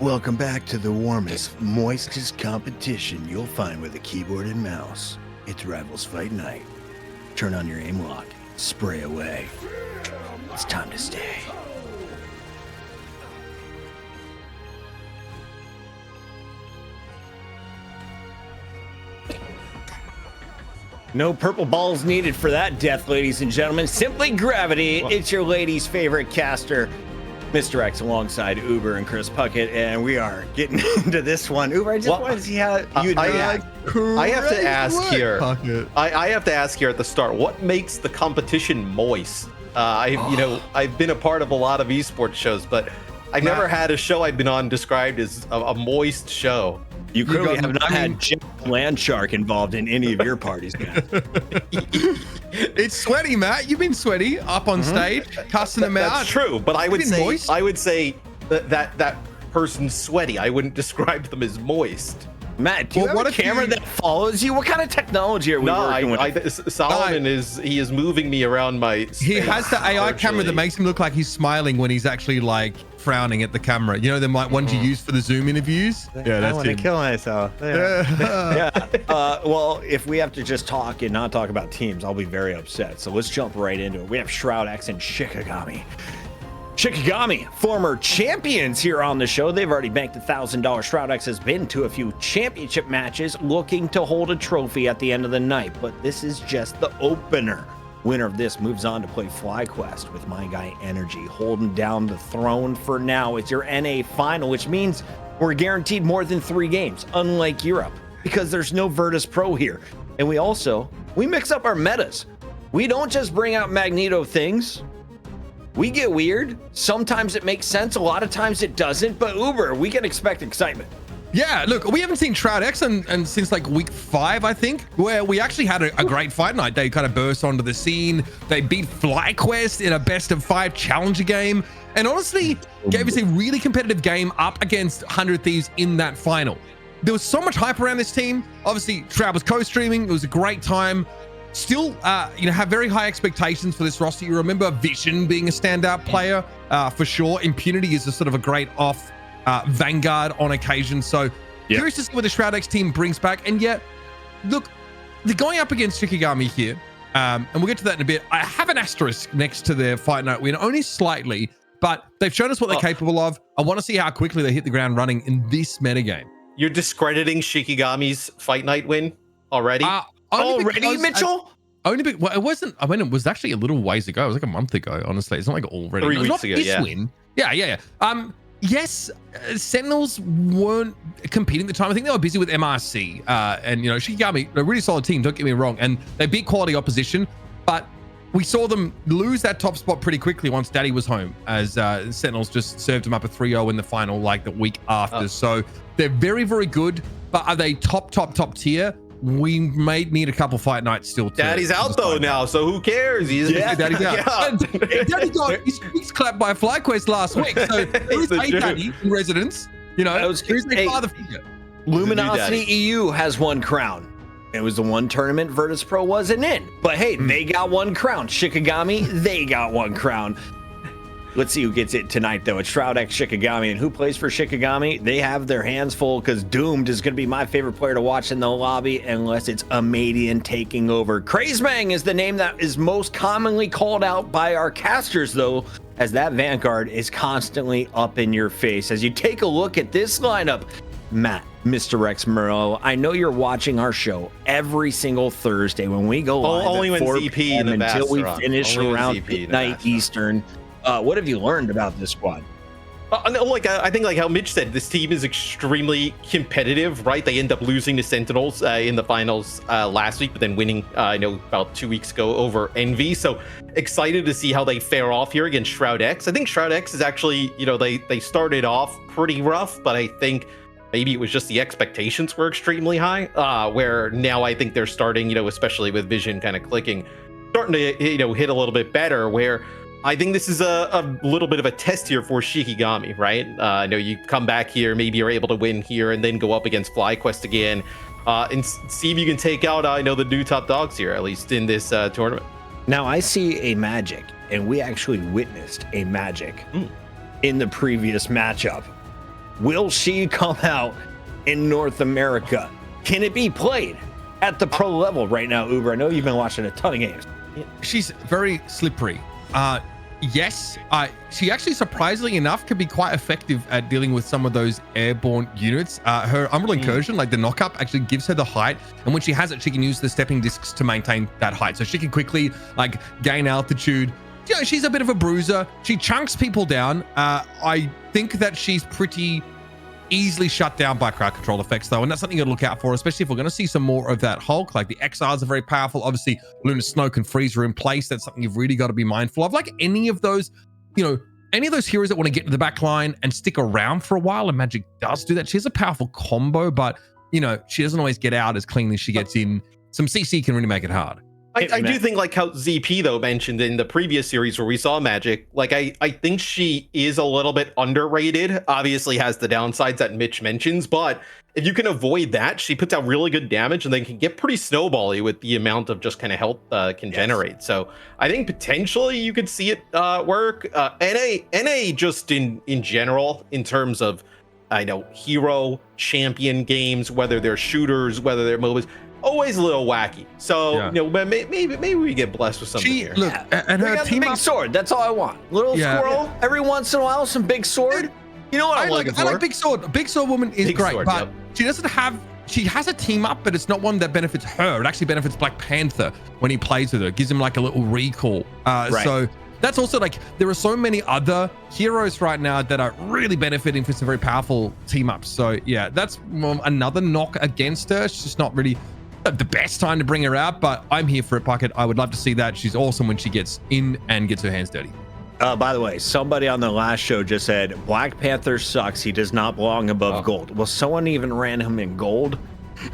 Welcome back to the warmest, moistest competition you'll find with a keyboard and mouse. It's Rivals Fight Night. Turn on your aim lock, spray away. It's time to stay. No purple balls needed for that death, ladies and gentlemen. Simply gravity. It's your lady's favorite caster, Mr. X, alongside Uber and Chris Puckett, and we are getting into this one. Uber, I just want to see how you'd react. I have to ask here. Puckett. I have to ask here at the start. What makes the competition moist? I've been a part of a lot of esports shows, but I've never had a show I've been on described as a moist show. You clearly have not had Jack Landshark involved in any of your parties, man. It's sweaty, Matt. You've been sweaty up on stage, cussing them out. That's true, but I would say that person's sweaty. I wouldn't describe them as moist. Matt, do you have a camera that follows you? What kind of technology are we working with? Solomon is moving me around my space. He has the AI camera that makes him look like he's smiling when he's actually like frowning at the camera. You know, them like ones you use for the Zoom interviews. Yeah, that's I want to kill myself. Yeah. Well, if we have to just talk and not talk about teams, I'll be very upset. So let's jump right into it. We have Shroud-X and Shikigami. Shikigami, former champions here on the show. They've already banked $1,000. Shroud-X has been to a few championship matches looking to hold a trophy at the end of the night, but this is just the opener. Winner of this moves on to play FlyQuest with my guy Energy, holding down the throne for now. It's your NA final, which means we're guaranteed more than 3 games, unlike Europe, because there's no Virtus Pro here. And we mix up our metas. We don't just bring out Magneto things. We get weird. Sometimes it makes sense. A lot of times it doesn't. But Uber, we can expect excitement. Yeah, look, we haven't seen Shroud-X and since like week 5, I think, where we actually had a great fight night. They kind of burst onto the scene. They beat FlyQuest in a best of 5 challenger game, and honestly gave us a really competitive game up against 100 Thieves in that final. There was so much hype around this team. Obviously, Shroud was co-streaming. It was a great time. Still, have very high expectations for this roster. You remember Vision being a standout player for sure. Impunity is a sort of a great off vanguard on occasion. So curious to see what the Shroud-X team brings back. And yet, look, they're going up against Shikigami here. And we'll get to that in a bit. I have an asterisk next to their fight night win, only slightly, but they've shown us what they're capable of. I want to see how quickly they hit the ground running in this metagame. You're discrediting Shikigami's fight night win already? Already, Mitchell? Well, it wasn't. I mean, it was actually a little ways ago. It was like a month ago, honestly. It's not like already. 3 weeks ago, this win. Yeah. Yes, Sentinels weren't competing at the time. I think they were busy with MRC. And, Shikigami, a really solid team, don't get me wrong. And they beat quality opposition. But we saw them lose that top spot pretty quickly once Daddy was home, as Sentinels just served them up a 3-0 in the final like the week after. So they're very, very good. But are they top tier? We may need a couple fight nights still. Daddy's out though now, so who cares? Daddy's out. Daddy got his cheeks clapped by FlyQuest last week. So here's a Daddy in residence. Here's a father figure. Luminosity EU has 1 crown. It was the one tournament Virtus Pro wasn't in. But hey, they got 1 crown. Shikigami, they got 1 crown. Let's see who gets it tonight, though. It's Shroud-X Shikigami. And who plays for Shikigami? They have their hands full because Doomed is going to be my favorite player to watch in the lobby unless it's Amadian taking over. Crazebang is the name that is most commonly called out by our casters, though, as that Vanguard is constantly up in your face. As you take a look at this lineup, Matt, Mr. Rex Murrow, I know you're watching our show every single Thursday when we go live only at 4 ZP p.m. until we finish around midnight Eastern. What have you learned about this squad? I think like how Mitch said, this team is extremely competitive, right? They end up losing to Sentinels in the finals last week, but then winning, about 2 weeks ago over Envy. So excited to see how they fare off here against Shroud-X. I think Shroud-X is actually, they started off pretty rough, but I think maybe it was just the expectations were extremely high, where now I think they're starting, especially with Vision kind of clicking, starting to, hit a little bit better, where I think this is a little bit of a test here for Shikigami, right? I know you come back here, maybe you're able to win here and then go up against FlyQuest again and see if you can take out, the new top dogs here, at least in this tournament. Now, I see a magic, and we actually witnessed a magic in the previous matchup. Will she come out in North America? Can it be played at the pro level right now, Uber? I know you've been watching a ton of games. She's very slippery. Yes, she actually, surprisingly enough, can be quite effective at dealing with some of those airborne units. Her Umbral Incursion, like the knock-up, actually gives her the height, and when she has it, she can use the stepping discs to maintain that height. So she can quickly like gain altitude. You know, she's a bit of a bruiser. She chunks people down. I think that she's pretty easily shut down by crowd control effects, though, and that's something you gotta look out for, especially if we're going to see some more of that Hulk. Like the XRs are very powerful. Obviously, Lunar Snow can freeze her in place. That's something you've really got to be mindful of. Like any of those, you know, any of those heroes that want to get to the back line and stick around for a while, and Magic does do that. She has a powerful combo, but you know, she doesn't always get out as cleanly as she gets in. Some CC can really make it hard. I do think, like how ZP though mentioned in the previous series where we saw Magic, like I think she is a little bit underrated. Obviously has the downsides that Mitch mentions, but if you can avoid that, she puts out really good damage and then can get pretty snowbally with the amount of just kind of health can generate. So I think potentially you could see it work. NA just in general, in terms of, I know, hero champion games, whether they're shooters, whether they're MOBAs, always a little wacky. So you know, maybe we get blessed with something here. Look, and her team big sword. That's all I want. Little squirrel every once in a while. Some big sword. You know what I'm looking for? I like big sword. Big sword woman is Big great, sword, but she doesn't have. She has a team up, but it's not one that benefits her. It actually benefits Black Panther when he plays with her. It gives him like a little recall. So that's also like, there are so many other heroes right now that are really benefiting from some very powerful team ups. So yeah, that's another knock against her. It's just not really the best time to bring her out, but I'm here for it, Pocket. I would love to see that. She's awesome when she gets in and gets her hands dirty. By the way, somebody on the last show just said Black Panther sucks. He does not belong above gold. Well, someone even ran him in gold.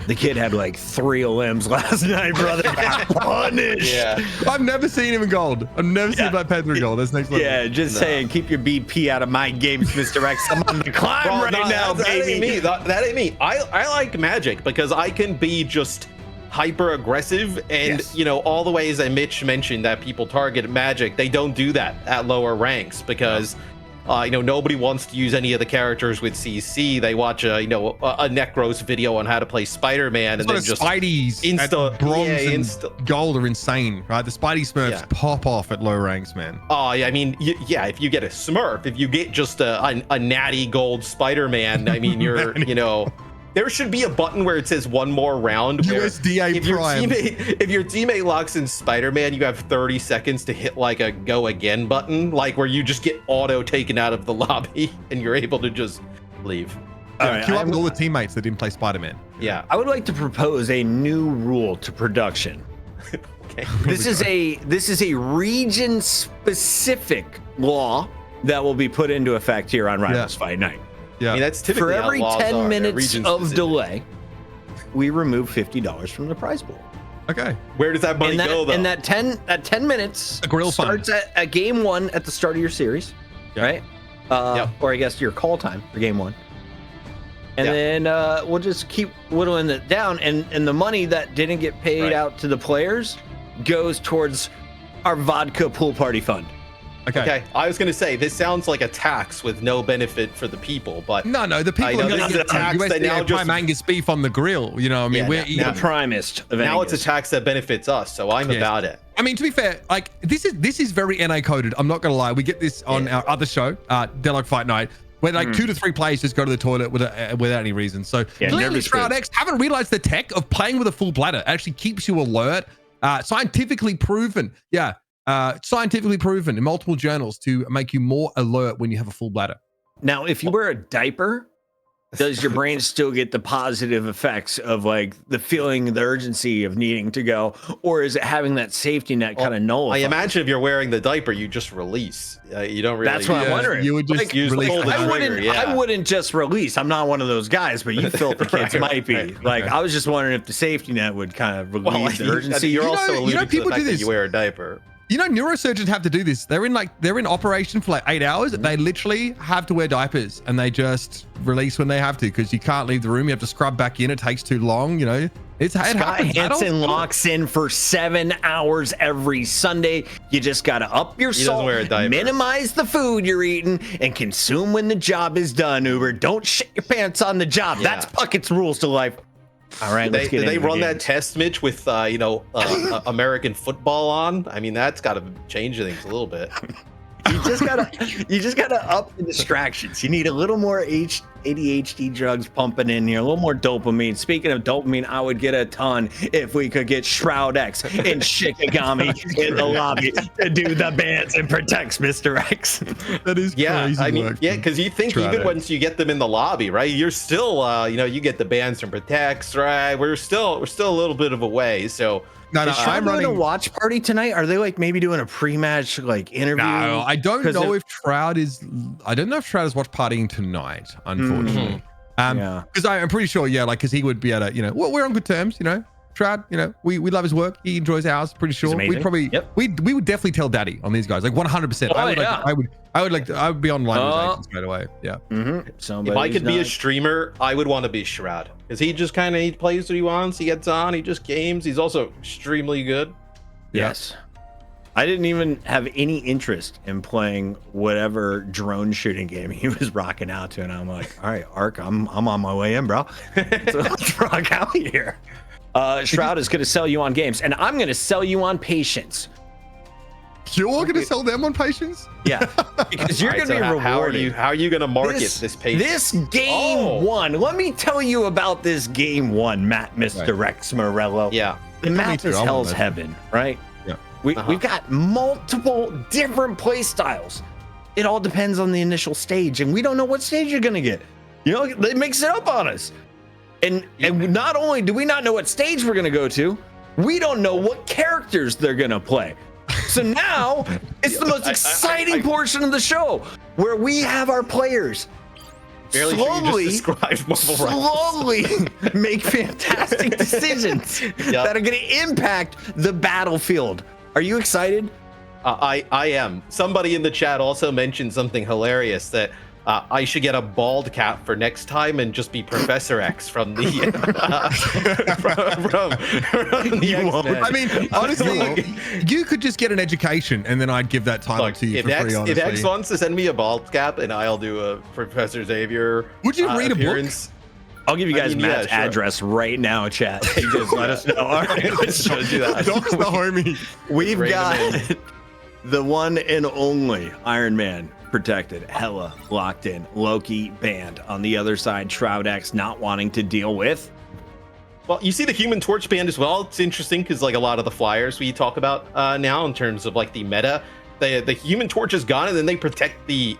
The kid had like 3 limbs last night, brother. Punished. Yeah. I've never seen him in gold. I've never seen Black Panther in gold. That's next level. Yeah, just saying, keep your BP out of my games, Mr. X. I'm on the climb now, baby. That ain't me. That ain't me. I like Magic because I can be just hyper aggressive, and you know, all the ways that Mitch mentioned that people target Magic, they don't do that at lower ranks because you know, nobody wants to use any of the characters with CC. They watch a Necros video on how to play Spider-Man, and then just Spidey's insta bronze and gold are insane, right? The Spidey Smurfs pop off at low ranks, man. Oh yeah, I mean, yeah, if you get a Smurf, if you get just a natty gold Spider-Man, I mean, you're you know, there should be a button where it says one more round. USDA Prime. If your teammate locks in Spider-Man, you have 30 seconds to hit like a go again button, like where you just get auto taken out of the lobby and you're able to just leave. Queue up with all the teammates that didn't play Spider-Man. Yeah. I would like to propose a new rule to production. Okay. This is a region specific law that will be put into effect here on Rivals Fight Night. Yeah. I mean, that's typically for every how laws 10 are. minutes of delay, we remove $50 from the prize pool. Okay. Where does that money go, though? And that 10 minutes a grill starts at game 1 at the start of your series, right? Or I guess your call time for game 1. And then we'll just keep whittling it down, and the money that didn't get paid out to the players goes towards our vodka pool party fund. Okay. I was going to say, this sounds like a tax with no benefit for the people, but no, the people are going to get taxed. USDA Prime Angus beef on the grill. You know, I mean, we're eating the primest of now Angus. it's a tax that benefits us, so I'm about it. I mean, to be fair, like this is very NA coded. I'm not going to lie. We get this on our other show, Delog Fight Night, where like 2 to 3 players just go to the toilet without any reason. So clearly, Shroud-X haven't realized the tech of playing with a full bladder actually keeps you alert. Scientifically proven. Yeah. Scientifically proven in multiple journals to make you more alert when you have a full bladder. Now, if you wear a diaper, does your brain still get the positive effects of like the feeling, the urgency of needing to go, or is it having that safety net kind of nullified? I imagine if you're wearing the diaper, you just release. You don't really. That's what I'm wondering. You would just use release. I wouldn't just release. I'm not one of those guys, but you filthy kids might be. Like, I was just wondering if the safety net would kind of relieve the urgency. You're also you know, alluding to people the fact do this. that you wear a diaper. You know, neurosurgeons have to do this. They're in operation for like 8 hours. They literally have to wear diapers, and they just release when they have to because you can't leave the room. You have to scrub back in. It takes too long. You know, Scott Hansen locks in for 7 hours every Sunday. You just gotta up your salt, minimize the food you're eating, and consume when the job is done. Uber, don't shit your pants on the job. Yeah. That's Puckett's rules to life. All right, let's get they run that test, Mitch, with American football on. I mean, that's got to change things a little bit. You just gotta up the distractions. You need a little more ADHD drugs pumping in here, a little more dopamine. Speaking of dopamine, I would get a ton if we could get Shroud-X and Shikigami in the lobby to do the bans and protects Mr. X. That is crazy. I mean, because you think even once you get them in the lobby, right? You're still, you get the bans and protects, right? We're still a little bit of a way. So. No, I'm running a watch party tonight. Are they like maybe doing a pre-match like interview? No, I don't know if Shroud is. I don't know if Shroud is watch partying tonight, unfortunately. Because I'm pretty sure, because he would be able to, we're on good terms, Shroud, we love his work. He enjoys ours. Pretty sure. We'd probably, we would definitely tell Daddy on these guys, like 100%. I would be online straight away. Yeah. If I could be a streamer, I would want to be Shroud because he just he plays what he wants. He gets on. He just games. He's also extremely good. Yes. I didn't even have any interest in playing whatever drone shooting game he was rocking out to, and I'm like, all right, Ark, I'm on my way in, bro. So let's rock out here. Shroud is going to sell you on games, and I'm going to sell you on patience. You're going to sell them on patience? Yeah, because you're going to be rewarded. How are you going to market this patience? This game one. Let me tell you about this game one, Mr. Rex Morello. Yeah. The map is Hell's Heaven, right? Yeah. We've got multiple different play styles. It all depends on the initial stage, and we don't know what stage you're going to get. They mix it up on us. And not only do we not know what stage we're going to go to, we don't know what characters they're going to play. So now it's the most exciting portion of the show where we have our players slowly make fantastic decisions that are going to impact the battlefield. Are you excited? I am. Somebody in the chat also mentioned something hilarious that I should get a bald cap for next time and just be Professor X from the from the X-Men. I mean, honestly, you could just get an education and then I'd give that title to you for free, honestly. If X wants to send me a bald cap and I'll do a Professor Xavier Would you read appearance. a book? I'll give you guys Matt's address right now, chat. Just let us know. All right, let's do that. Doc's the homie. We've got the one and only Iron Man protected, Hela locked in, Loki banned. On the other side, Shroud-X not wanting to deal with. Well, you see the Human Torch banned as well. It's interesting because like a lot of the flyers we talk about now in terms of like the meta, the Human Torch is gone and then they protect the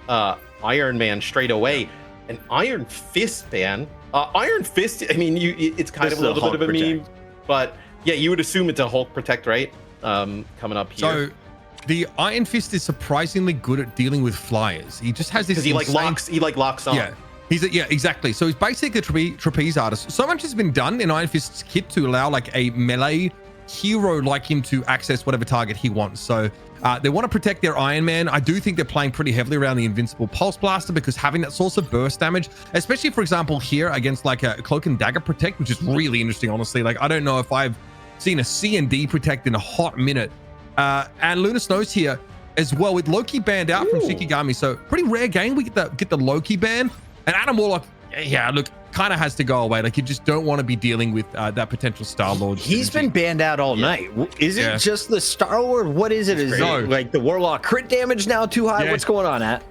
Iron Man straight away. An Iron Fist ban. Iron Fist, I mean, it's kind of a little bit of a meme, but yeah, you would assume it's a Hulk protect, right? Coming up here. So the Iron Fist is surprisingly good at dealing with flyers. He just has this. Because he locks on. Yeah, exactly. So he's basically a trapeze artist. So much has been done in Iron Fist's kit to allow like a melee hero like him to access whatever target he wants. So they want to protect their Iron Man. I do think they're playing pretty heavily around the Invincible Pulse Blaster because having that source of burst damage, especially for example here against like a Cloak and Dagger protect, which is really interesting, honestly. Like I don't know if I've seen a C&D protect in a hot minute. And Luna Snow's here as well with Loki banned out from Shikigami. So pretty rare game. We get the Loki ban. And Adam Warlock, kind of has to go away. Like you just don't want to be dealing with that potential Star-Lord. He's been banned out all night. Is it just the Star-Lord? What is it? Is it like the Warlock crit damage now too high? What's going on, At?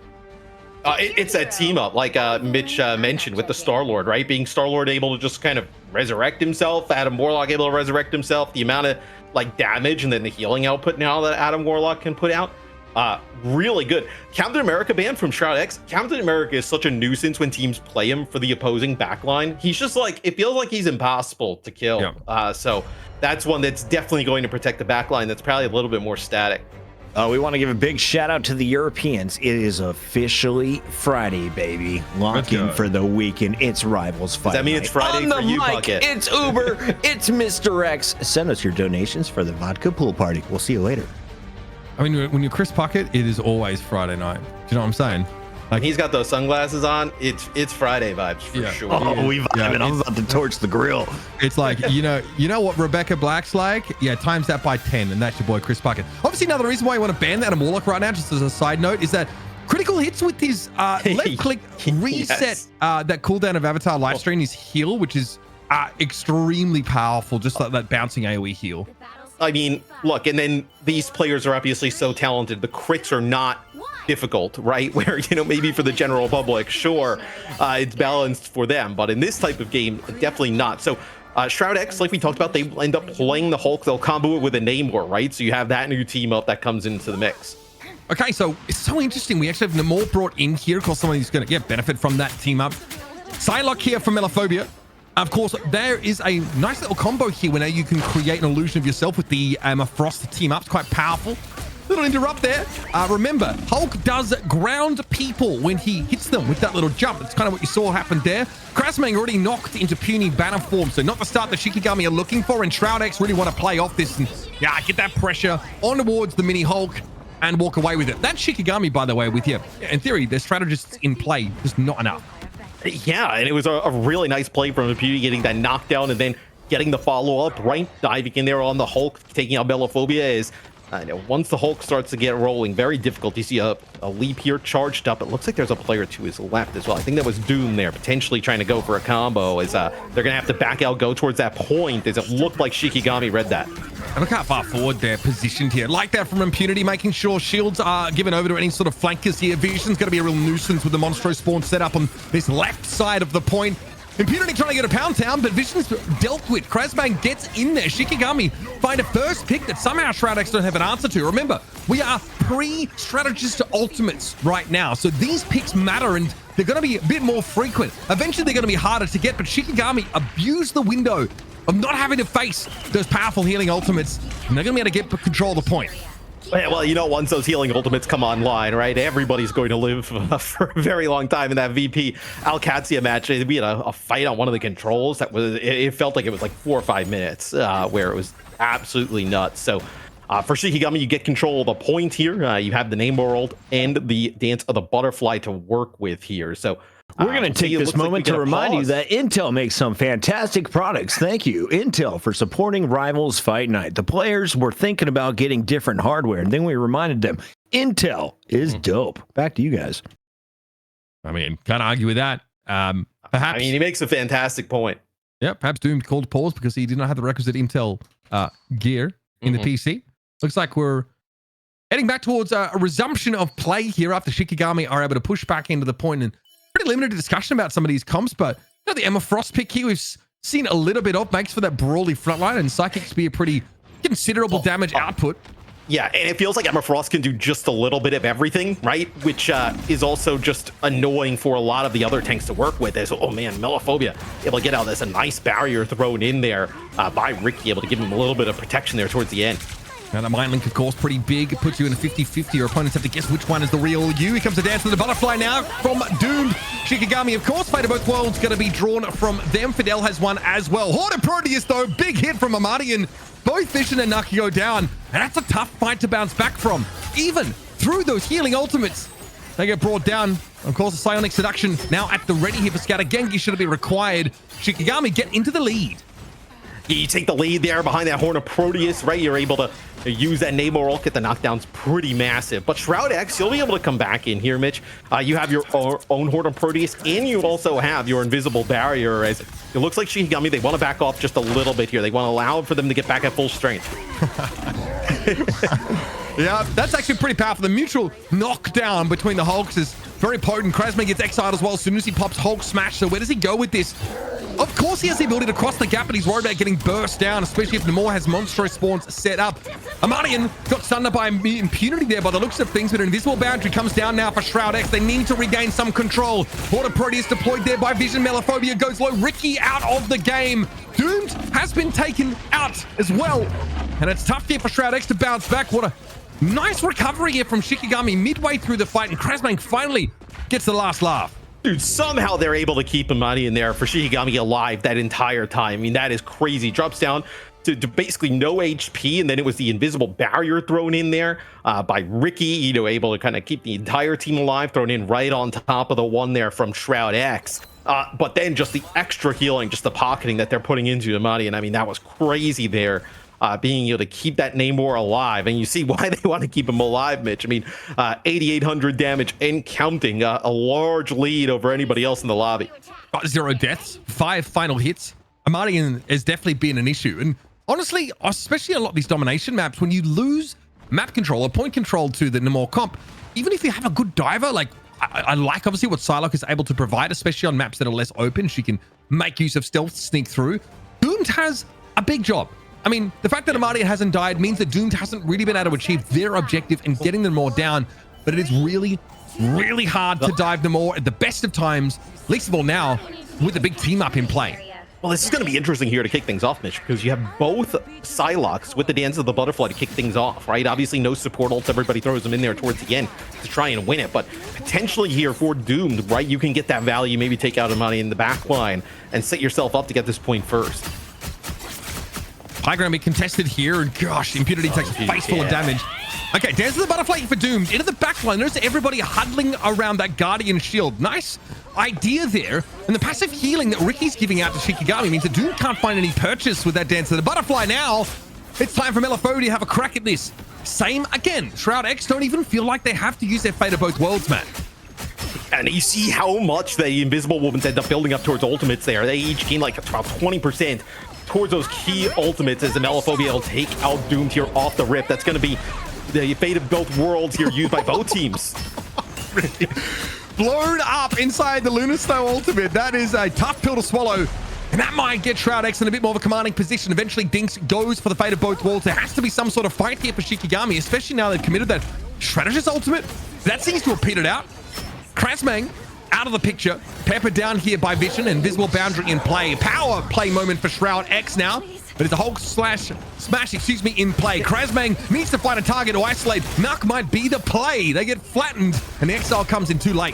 It's that team up, like Mitch mentioned, with the Star-Lord, right? Being Star-Lord able to just kind of resurrect himself, Adam Warlock able to resurrect himself, the amount of like damage and then the healing output now that Adam Warlock can put out. Really good. Captain America ban from Shroud-X. Captain America is such a nuisance when teams play him for the opposing backline. He's just like, it feels like he's impossible to kill. So that's one that's definitely going to protect the backline. That's probably a little bit more static. We want to give a big shout out to the Europeans. It is officially Friday, baby. Lock in for the weekend. It's Rivals Fight. Does that mean it's Friday for you, Bucket? It's Uber. It's Mr. X. Send us your donations for the vodka pool party. We'll see you later. I mean, when you're Chris Puckett, it is always Friday night. Do you know what I'm saying? Like, he's got those sunglasses on. It's Friday vibes for sure. Oh, we vibing. I'm about to torch the grill. It's like, you know what Rebecca Black's like? Yeah, times that by 10, and that's your boy Chris Puckett. Obviously, another reason why you want to ban that on Warlock right now, just as a side note, is that critical hits with his left click reset Yes. that cooldown of Avatar live stream, his heal, which is extremely powerful, just like that bouncing AoE heal. I mean, look, and then these players are obviously so talented. The crits are not difficult, right? Where, maybe for the general public, sure, it's balanced for them. But in this type of game, definitely not. So Shroud-X, like we talked about, they end up playing the Hulk. They'll combo it with a Namor, right? So you have that new team up that comes into the mix. Okay, so it's so interesting. We actually have Namor brought in here. Of course, someone who's going to benefit from that team up. Psylocke here from Melophobia. Of course, there is a nice little combo here where now you can create an illusion of yourself with the Frost team up. It's quite powerful. Little interrupt there. Remember, Hulk does ground people when he hits them with that little jump. That's kind of what you saw happen there. Krasmang already knocked into puny banner form, so not the start that Shikigami are looking for, and Shroud-X really want to play off this and get that pressure on towards the mini Hulk and walk away with it. That's Shikigami, by the way, with you. In theory, there's strategists in play, just not enough. Yeah, and it was a really nice play from Beauty, getting that knockdown and then getting the follow-up, right? Diving in there on the Hulk, taking out Melophobia is... once the Hulk starts to get rolling, very difficult. You see a leap here charged up. It looks like there's a player to his left as well. I think that was Doom there, potentially trying to go for a combo. As they're going to have to back out, go towards that point, as it looked like Shikigami read that. And look how far forward they're positioned here. Like that from Impunity, making sure shields are given over to any sort of flankers here. Vision's going to be a real nuisance with the Monstro spawn set up on this left side of the point. Impunity trying to get a Pound Town, but Vision's dealt with. Krasmang gets in there. Shikigami find a first pick that somehow Shroud-X don't have an answer to. Remember, we are pre-strategist to ultimates right now, so these picks matter, and they're going to be a bit more frequent. Eventually, they're going to be harder to get, but Shikigami abused the window of not having to face those powerful healing ultimates, and they're going to be able to get control of the point. Yeah, well, once those healing ultimates come online, right, everybody's going to live for a very long time. In that VP Alcatzia match, we had a fight on one of the controls that was, it felt like it was like 4 or 5 minutes, where it was absolutely nuts. So for Shikigami, you get control of the point here. You have the Namor ult and the Dance of the Butterfly to work with here. So we're going to take this moment to remind you that Intel makes some fantastic products. Thank you, Intel, for supporting Rivals Fight Night. The players were thinking about getting different hardware, and then we reminded them, Intel is dope. Back to you guys. I mean, can't argue with that. Perhaps. I mean, he makes a fantastic point. Yeah, perhaps Doom called pause because he did not have the requisite Intel gear in the PC. Looks like we're heading back towards a resumption of play here after Shikigami are able to push back into the point, and pretty limited discussion about some of these comps, but the Emma Frost pick here we've seen a little bit of, makes for that brawly frontline, and Psychics be a pretty considerable damage output. Yeah, and it feels like Emma Frost can do just a little bit of everything, right? Which is also just annoying for a lot of the other tanks to work with. As, oh man, Melophobia able to get out. There's a nice barrier thrown in there by Ricky, able to give him a little bit of protection there towards the end. Now the Mind Link, of course, pretty big. It puts you in a 50-50. Your opponents have to guess which one is the real you. Here comes the Dance of the Butterfly now from Doomed. Shikigami, of course, Fate of Both Worlds going to be drawn from them. Fidel has one as well. Horde of Proteus, though, big hit from Amadian. Both Vision and Nucky go down, and that's a tough fight to bounce back from. Even through those healing ultimates, they get brought down. Of course, the Psionic Seduction now at the ready here for Scatter. Genki should be required. Shikigami get into the lead. You take the lead there behind that Horn of Proteus, right? You're able to use that Namor ult, get the knockdowns pretty massive. But Shroud-X, you'll be able to come back in here, Mitch. You have your own Horn of Proteus, and you also have your invisible barrier. As it looks like Shikigami, they want to back off just a little bit here. They want to allow for them to get back at full strength. Yeah, that's actually pretty powerful. The mutual knockdown between the Hulks is very potent. Krasmang gets exiled as well as soon as he pops Hulk Smash. So where does he go with this? Of course he has the ability to cross the gap, but he's worried about getting burst down, especially if Namor has Monstro spawns set up. Amadian got stunned by Impunity there by the looks of things, but an invisible boundary comes down now for Shroud-X. They need to regain some control. Horde of Proteus deployed there by Vision. Melophobia goes low. Ricky out of the game. Doomed has been taken out as well. And it's tough here for Shroud-X to bounce back. What a nice recovery here from Shikigami midway through the fight, and Krasmang finally gets the last laugh. Dude, somehow they're able to keep Amadi in there for Shikigami alive that entire time. I mean, that is crazy. Drops down to basically no HP, and then it was the invisible barrier thrown in there by Ricky, you know, able to kind of keep the entire team alive, thrown in right on top of the one there from Shroud-X. But then just the extra healing, just the pocketing that they're putting into Amadi, and I mean, that was crazy there. Being able to keep that Namor alive, and you see why they want to keep him alive, Mitch. I mean, 8,800 damage and counting, a large lead over anybody else in the lobby. 0 deaths, 5 final hits. Amadi has definitely been an issue, and honestly, especially a lot of these domination maps, when you lose map control or point control to the Namor comp, even if you have a good diver, like I like obviously what Psylocke is able to provide, especially on maps that are less open. She can make use of stealth, sneak through. Doomed has a big job. I mean, the fact that Amadi hasn't died means that Doomed hasn't really been able to achieve their objective in getting them all down, but it is really, really hard to dive them all at the best of times, least of all now, with a big team up in play. Well, this is going to be interesting here to kick things off, Mitch, because you have both Psylocks with the Dance of the Butterfly to kick things off, right? Obviously, no support ults. Everybody throws them in there towards the end to try and win it. But potentially here for Doomed, right, you can get that value, maybe take out Amadi in the back line and set yourself up to get this point first. High ground be contested here, and gosh, Impunity takes a face full of damage. Okay, Dance of the Butterfly for Doomed. Into the backline. Notice everybody huddling around that Guardian shield. Nice idea there. And the passive healing that Ricky's giving out to Shikigami means that Doomed can't find any purchase with that Dance of the Butterfly. Now, it's time for Melophobe to have a crack at this. Same again. Shroud-X don't even feel like they have to use their Fate of Both Worlds, man. And you see how much the Invisible Women end up building up towards ultimates there. They each gain like about 20% towards those key ultimates as the Melophobe will take out Doomed here off the rip. That's going to be the Fate of Both Worlds here used by both teams. Blown up inside the Lunar Snow ultimate. That is a tough pill to swallow. And that might get Shroud-X in a bit more of a commanding position. Eventually, Dinks goes for the Fate of Both Worlds. There has to be some sort of fight here for Shikigami, especially now they've committed that Strategist ultimate. That seems to have petered out. Krasmang out of the picture. Pepper down here by Vision. Invisible Boundary in play. Power play moment for Shroud-X now. But it's a Hulk smash, in play. Krasmang needs to find a target to isolate. Nuck might be the play. They get flattened, and the Exile comes in too late.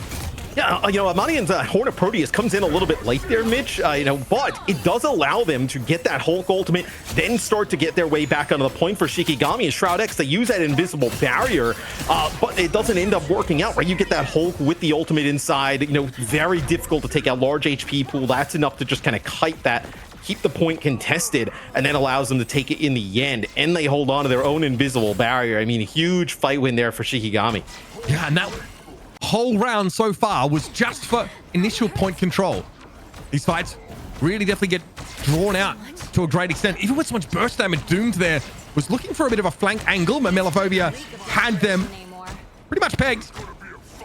Yeah, you know, Amanian's Horn of Proteus comes in a little bit late there, Mitch, you know, but it does allow them to get that Hulk ultimate, then start to get their way back onto the point for Shikigami and Shroud-X. They use that invisible barrier, but it doesn't end up working out, right? You get that Hulk with the ultimate inside, you know, very difficult to take out large HP pool. That's enough to just kind of kite that, keep the point contested, and then allows them to take it in the end. And they hold on to their own invisible barrier. I mean, a huge fight win there for Shikigami. Yeah, and that whole round so far was just for initial point control. These fights really definitely get drawn out to a great extent. Even with so much burst damage, Doomed there was looking for a bit of a flank angle, but Melophobia had them pretty much pegged.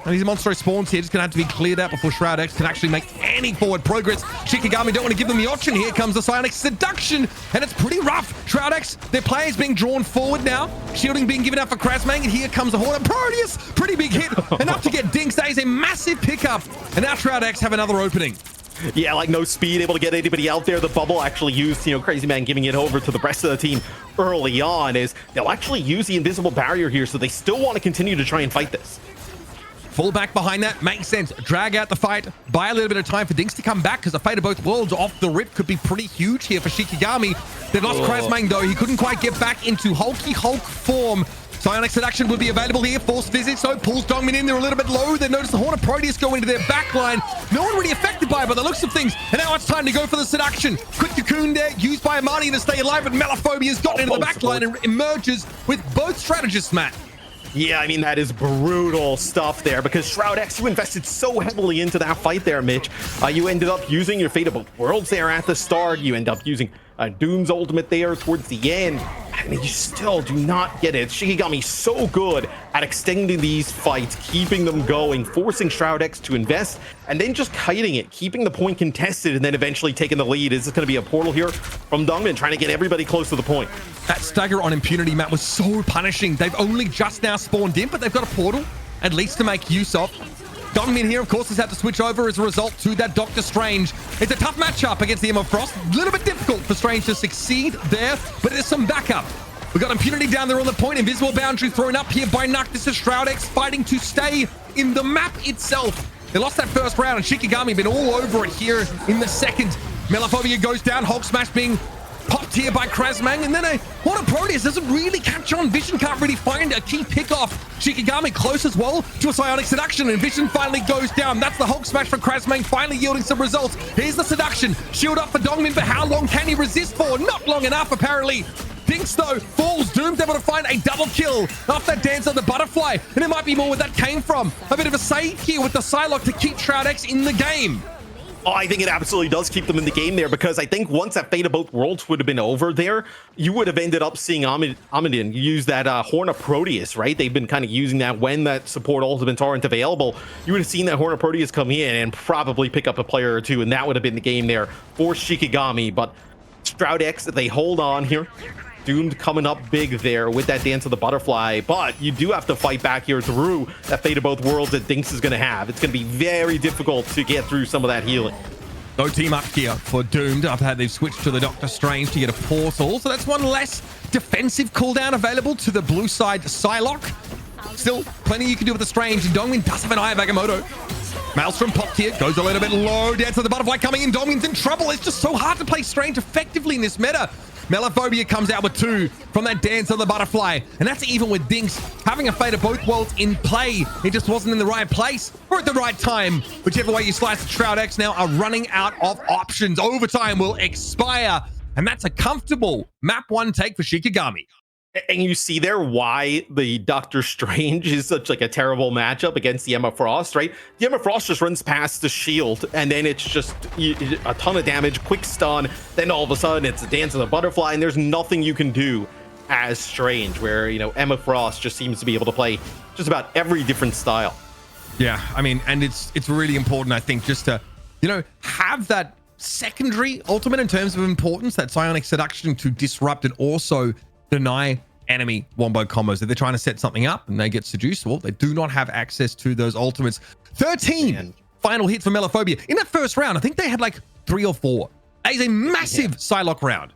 And these monstrous spawns here just gonna have to be cleared out before Shroud-X can actually make any forward progress. Shikigami don't want to give them the option. Here comes the Psionic Seduction, and it's pretty rough. Shroud-X, their players being drawn forward now. Shielding being given out for Krasmang, and here comes the Horn of Proteus. Pretty big hit, enough to get Dinks. That is a massive pickup, and now Shroud-X have another opening. Yeah, like no speed, able to get anybody out there. The bubble actually used, you know, Crazy Man giving it over to the rest of the team early on, is they'll actually use the invisible barrier here, so they still want to continue to try and fight this. Fall back behind that makes sense. Drag out the fight, buy a little bit of time for Dinks to come back, because the Fate of Both Worlds off the rip could be pretty huge here for Shikigami. They've lost Krasmang though. He couldn't quite get back into Hulky Hulk form. Psionic Seduction will be available here. Force Physics, so pulls Dongmin in. They're a little bit low. They notice the Horn of Proteus go into their backline. No one really affected by it by the looks of things. And now it's time to go for the Seduction. Quick Cocoon there, used by Amani to stay alive, but Melophobia's gotten into the backline and emerges with both strategists, Matt. Yeah, I mean, that is brutal stuff there, because Shroud-X, you invested so heavily into that fight there, Mitch. You ended up using your Fate of Both Worlds there at the start. You end up using Doom's ultimate there towards the end. And you still do not get it. Shikigami so good at extending these fights, keeping them going, forcing Shroud-X to invest, and then just kiting it, keeping the point contested, and then eventually taking the lead. Is this going to be a portal here from Dongmin, trying to get everybody close to the point? That stagger on Impunity, Matt, was so punishing. They've only just now spawned in, but they've got a portal, at least to make use of. Dongmin here, of course, has had to switch over as a result to that Doctor Strange. It's a tough matchup against the Emma Frost. A little bit difficult for Strange to succeed there, but there's some backup. We've got Impunity down there on the point. Invisible Boundary thrown up here by Nuck. This is Shroud-X fighting to stay in the map itself. They lost that first round, and Shikigami been all over it here in the second. Melophobia goes down. Hulk Smash being popped here by Krasmang, and then what a Proteus doesn't really catch on. Vision can't really find a key pick-off. Shikigami close as well to a psionic seduction, and Vision finally goes down. That's the Hulk smash for Krasmang, finally yielding some results. Here's the seduction. Shield up for Dongmin, but how long can he resist for? Not long enough, apparently. Dinks, though, falls. Doom's able to find a double kill off that dance of the butterfly, and it might be more where that came from. A bit of a save here with the Psylocke to keep Shroud-X in the game. Oh, I think it absolutely does keep them in the game there, because I think once that Fate of Both Worlds would have been over there, you would have ended up seeing Amidin use that Horn of Proteus, right? They've been kind of using that when that support ultimates aren't available. You would have seen that Horn of Proteus come in and probably pick up a player or two, and that would have been the game there for Shikigami. But Shroud-X, they hold on here. Doomed coming up big there with that Dance of the Butterfly, but you do have to fight back here through that Fate of Both Worlds that Dinks is going to have. It's going to be very difficult to get through some of that healing. No team up here for Doomed after they've switched to the Doctor Strange to get a portal, so that's one less defensive cooldown available to the blue side Psylocke. Still, plenty you can do with the Strange, and Dongmin does have an Eye of Agamotto. Maelstrom popped here, goes a little bit low. Dance of the Butterfly coming in. Dongmin's in trouble. It's just so hard to play Strange effectively in this meta. Melophobia comes out with 2 from that Dance of the Butterfly, and that's even with Dinks having a Fate of Both Worlds in play. He just wasn't in the right place or at the right time. Whichever way you slice it, Shroud-X now are running out of options. Overtime will expire, and that's a comfortable map 1 take for Shikigami. And you see there why the Doctor Strange is such like a terrible matchup against the Emma Frost, right? The Emma Frost just runs past the shield, and then it's just a ton of damage, quick stun. Then all of a sudden it's a Dance of the Butterfly, and there's nothing you can do as Strange, where, you know, Emma Frost just seems to be able to play just about every different style. Yeah, I mean, and it's really important, I think, just to, you know, have that secondary ultimate in terms of importance, that psionic seduction to disrupt and also deny enemy wombo combos. If they're trying to set something up and they get seduced, well, they do not have access to those ultimates. 13 final hits for Melophobia. In that first round, I think they had like 3 or 4. That is a massive Psylocke round.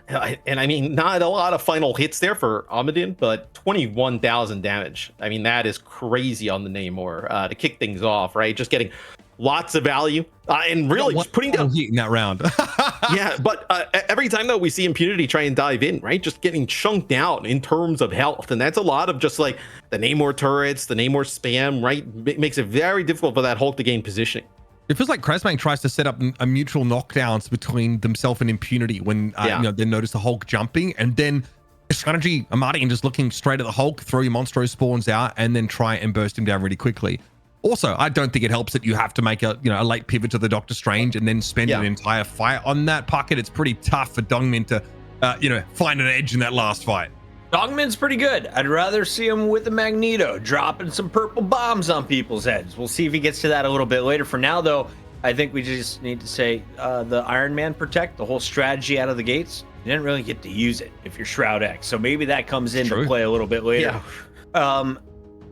And I mean, not a lot of final hits there for Amidin, but 21,000 damage. I mean, that is crazy on the Namor to kick things off, right? Just getting lots of value and really just putting down heat in that round. Yeah, but every time though we see Impunity try and dive in, right, just getting chunked out in terms of health, and that's a lot of just like the Namor turrets, the Namor spam, right? Makes it very difficult for that Hulk to gain positioning. It feels like Krasmang tries to set up a mutual knockdowns between themselves and Impunity when you know, they notice the Hulk jumping, and then the strategy, Amadian just looking straight at the Hulk, throw your Monstro spawns out, and then try and burst him down really quickly. Also, I don't think it helps that you have to make a late pivot to the Doctor Strange and then spend an entire fight on that pocket. It's pretty tough for Dongmin to find an edge in that last fight. Dongmin's pretty good. I'd rather see him with the Magneto dropping some purple bombs on people's heads. We'll see if he gets to that a little bit later. For now, though, I think we just need to say the Iron Man Protect, the whole strategy out of the gates, you didn't really get to use it if you're Shroud-X. So maybe that comes into play a little bit later. Yeah.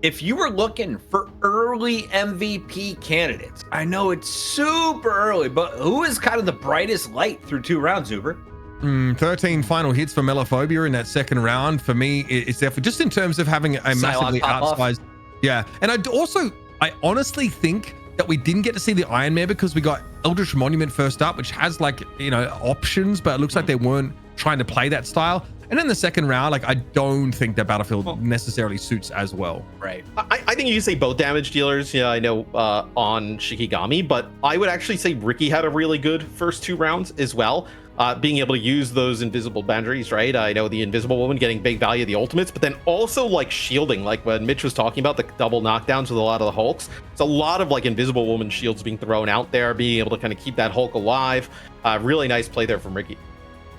If you were looking for early MVP candidates, I know it's super early, but who is kind of the brightest light through 2 rounds, Uber? 13 final hits for Melophobia in that second round. For me, it's definitely just in terms of having a massively outsized. Yeah, and I honestly think that we didn't get to see the Iron Man because we got Eldritch Monument first up, which has like, options, but it looks like they weren't trying to play that style. And in the second round, like, I don't think that Battlefield necessarily suits as well. Right. I think you can say both damage dealers, I know on Shikigami, but I would actually say Ricky had a really good first 2 rounds as well. Being able to use those invisible boundaries, right? I know the Invisible Woman getting big value of the ultimates, but then also like shielding, like when Mitch was talking about the double knockdowns with a lot of the Hulks. It's a lot of like Invisible Woman shields being thrown out there, being able to kind of keep that Hulk alive. Really nice play there from Ricky.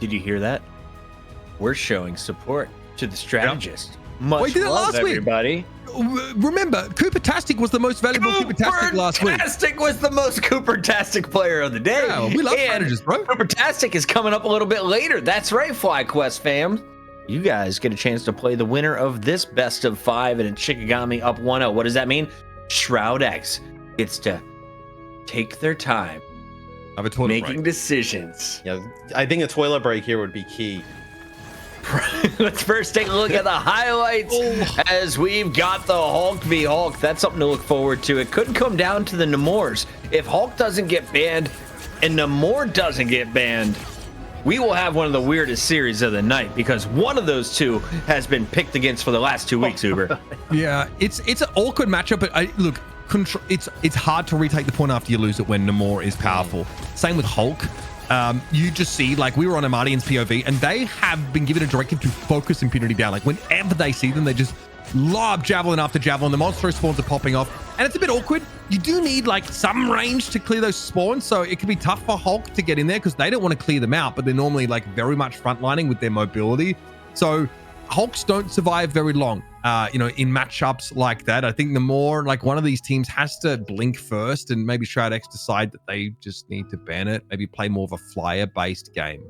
Did you hear that? We're showing support to the strategist. Yep. Much we did it love, last everybody. Week. Remember, Cooper-tastic was the most valuable Cooper-tastic last week. Cooper-tastic was the most Cooper-tastic player of the day. Yeah, we love strategists, bro. Cooper-tastic is coming up a little bit later. That's right, FlyQuest fam. You guys get a chance to play the winner of this best of 5 and Shikigami up 1-0. What does that mean? Shroud-X gets to take their time making decisions. Yeah, I think a toilet break here would be key. Let's first take a look at the highlights as we've got the Hulk v Hulk. That's something to look forward to. It could come down to the Namors. If Hulk doesn't get banned and Namor doesn't get banned, we will have one of the weirdest series of the night because one of those two has been picked against for the last 2 weeks, Uber. Yeah, it's an awkward matchup, but look, it's hard to retake the point after you lose it when Namor is powerful. Same with Hulk. You just see, like, we were on Amadian's POV, and they have been given a directive to focus Impunity down. Like, whenever they see them, they just lob javelin after javelin. The monster spawns are popping off, and it's a bit awkward. You do need like some range to clear those spawns, so it can be tough for Hulk to get in there because they don't want to clear them out, but they're normally like very much frontlining with their mobility. So Hulks don't survive very long, in matchups like that. I think the more like one of these teams has to blink first, and maybe Shroud-X decide that they just need to ban it, maybe play more of a flyer-based game.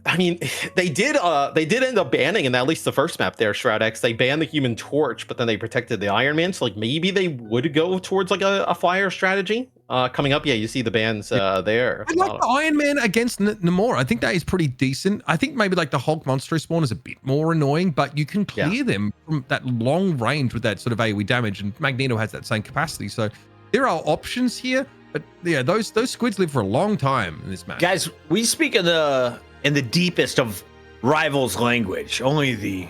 I mean, they did end up banning in at least the first map there, Shroud-X. They banned the Human Torch, but then they protected the Iron Man. So like maybe they would go towards like a flyer strategy coming up. Yeah, you see the bans there. I like the Iron Man against Namor. I think that is pretty decent. I think maybe like the Hulk monster spawn is a bit more annoying, but you can clear them from that long range with that sort of AoE damage, and Magneto has that same capacity. So there are options here, but yeah, those squids live for a long time in this match. Guys, we speak in the deepest of rivals language. Only the